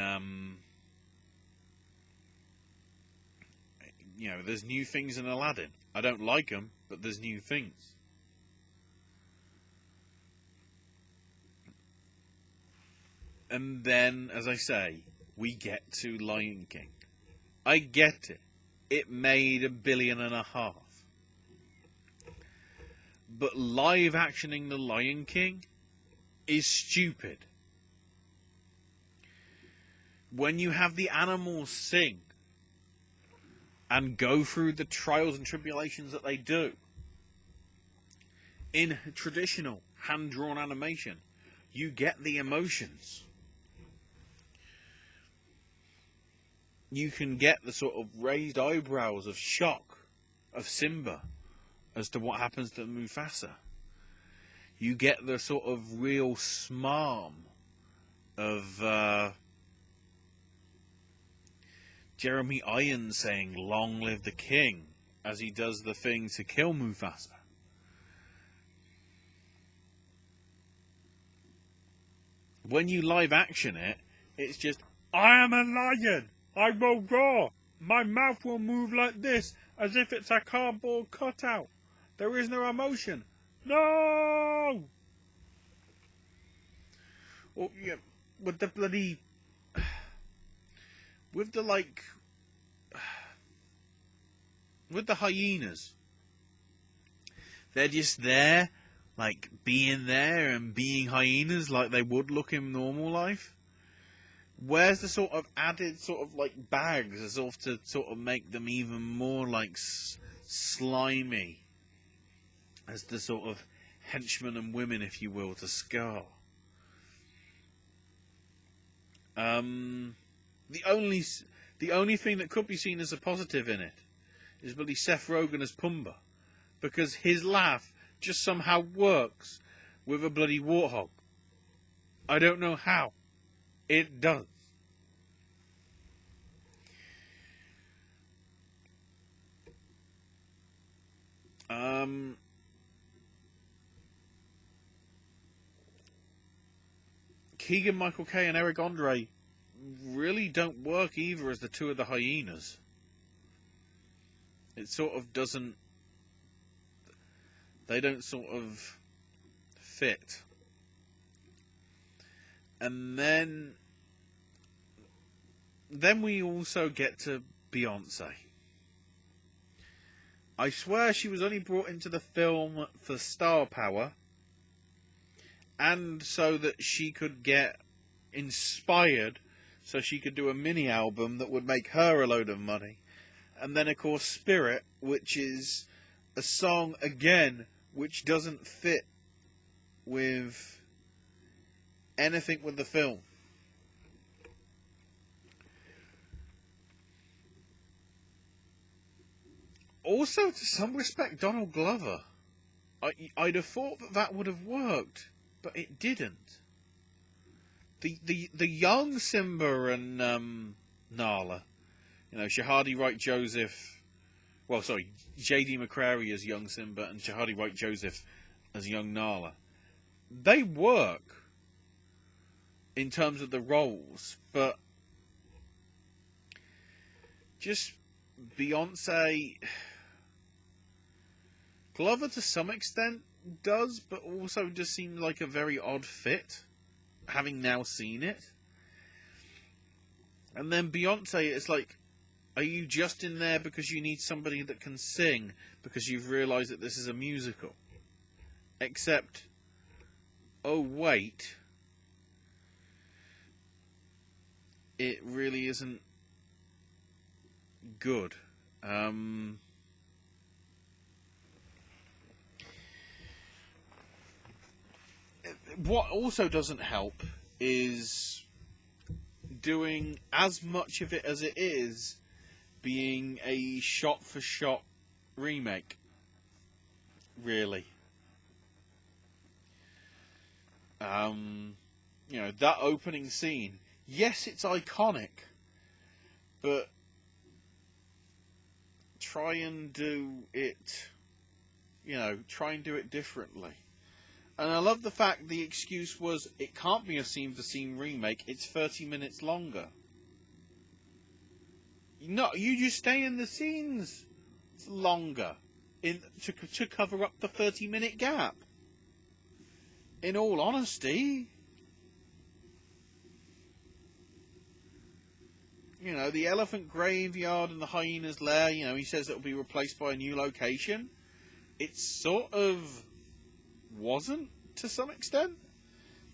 there's new things in Aladdin. I don't like them, but there's new things. And then, as I say, we get to Lion King. I get it. It made $1.5 billion. But live actioning The Lion King is stupid. When you have the animals sing and go through the trials and tribulations that they do in traditional hand-drawn animation, you get the emotions. You can get the sort of raised eyebrows of shock of Simba as to what happens to Mufasa. You get the sort of real smarm of Jeremy Irons saying, "Long live the king," as he does the thing to kill Mufasa. When you live action it, it's just, "I am a lion! I will roar! My mouth will move like this, as if it's a cardboard cutout. There is no emotion. No!" Well, yeah, with the bloody... With the, like... With the hyenas. They're just there, like, being there and being hyenas like they would look in normal life. Where's the sort of added sort of, like, bags as if to sort of make them even more, like, slimy as the sort of henchmen and women, if you will, to Scar? The only thing that could be seen as a positive in it is bloody Seth Rogen as Pumbaa, because his laugh just somehow works with a bloody warthog. I don't know how. It does. Keegan-Michael Kay and Eric Andre really don't work either as the two of the hyenas. It sort of doesn't... They don't sort of fit. And then we also get to Beyonce. I swear she was only brought into the film for star power, and so that she could get inspired, so she could do a mini album that would make her a load of money. And then, of course, Spirit, which is a song, again, which doesn't fit with anything with the film. Also, to some respect, Donald Glover. I'd have thought that would have worked, but it didn't. The young Simba and Nala, you know, Shahadi Wright Joseph, well, sorry, J.D. McCrary as young Simba and Shahadi Wright Joseph as young Nala, they work in terms of the roles, but just Beyonce... Glover to some extent does, but also just seemed like a very odd fit, having now seen it. And then Beyonce, it's like, are you just in there because you need somebody that can sing, because you've realised that this is a musical? Except, oh wait, it really isn't good. What also doesn't help is doing as much of it as it is being a shot-for-shot remake, really. You know, that opening scene, yes, it's iconic, but try and do it, you know, try and do it differently. And I love the fact the excuse was, it can't be a scene-for-scene remake, it's 30 minutes longer. No, you just stay in the scenes longer to cover up the 30-minute gap. In all honesty, you know, the elephant graveyard and the hyena's lair, you know, he says it'll be replaced by a new location. It's sort of wasn't, to some extent.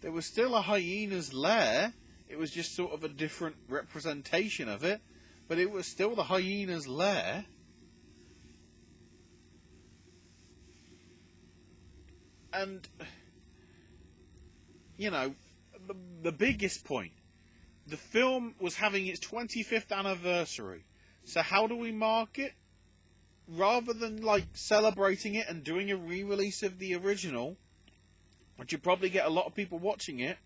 There was still a hyena's lair. It was just sort of a different representation of it, but it was still the hyena's lair. And, you know, the biggest point, the film was having its 25th anniversary. So how do we mark it? Rather than, like, celebrating it and doing a re-release of the original, which you'd probably get a lot of people watching it,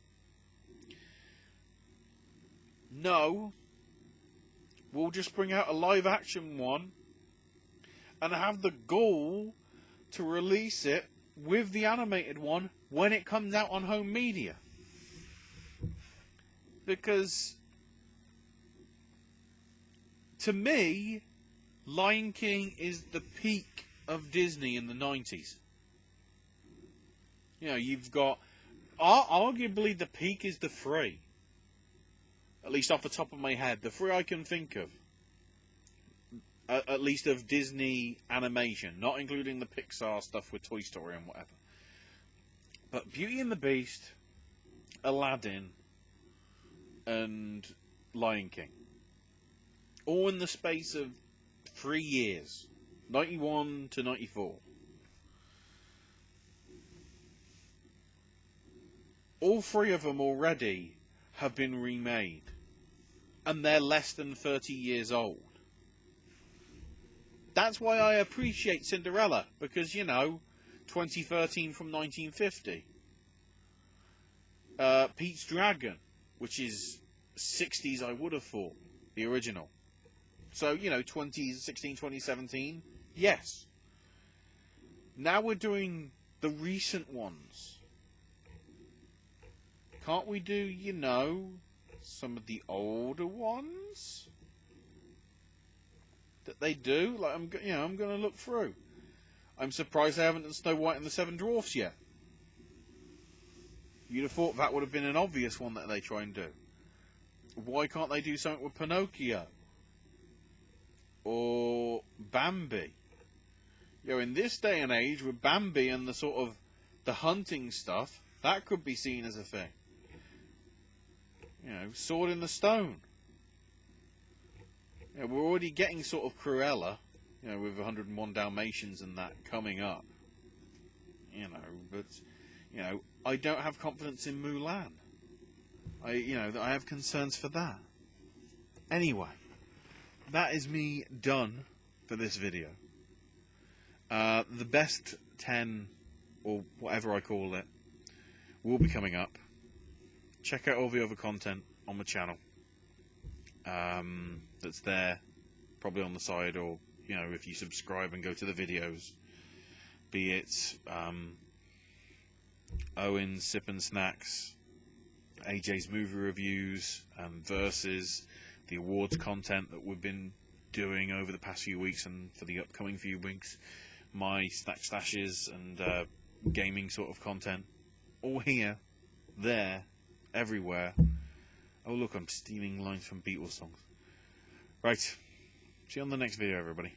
no, we'll just bring out a live-action one and have the goal to release it with the animated one when it comes out on home media. Because, to me, Lion King is the peak of Disney in the 90s. You know, you've got, arguably the peak is the three. At least off the top of my head. The three I can think of. At least of Disney animation. Not including the Pixar stuff with Toy Story and whatever. But Beauty and the Beast, Aladdin, and Lion King. All in the space of 3 years. 91 to 94. All three of them already have been remade. And they're less than 30 years old. That's why I appreciate Cinderella. Because, you know, 2013 from 1950. Pete's Dragon, which is 60s, I would have thought. The original. So, you know, 2016, 2017. Yes. Now we're doing the recent ones. Can't we do, you know, some of the older ones that they do? Like, I'm going to look through. I'm surprised they haven't done Snow White and the Seven Dwarfs yet. You'd have thought that would have been an obvious one that they try and do. Why can't they do something with Pinocchio? Or Bambi? You know, in this day and age, with Bambi and the sort of the hunting stuff, that could be seen as a thing. You know, Sword in the Stone. You know, we're already getting sort of Cruella, you know, with 101 Dalmatians and that coming up. You know, but, you know, I don't have confidence in Mulan. I have concerns for that. Anyway, that is me done for this video. The best 10, or whatever I call it, will be coming up. Check out all the other content on the channel. That's there, probably on the side, or, you know, if you subscribe and go to the videos. Be it Owen's Sip and Snacks, AJ's movie reviews, versus the awards content that we've been doing over the past few weeks and for the upcoming few weeks, my snack stashes and gaming sort of content, all here, there, everywhere. Oh look, I'm stealing lines from Beatles songs. Right, see you on the next video, everybody.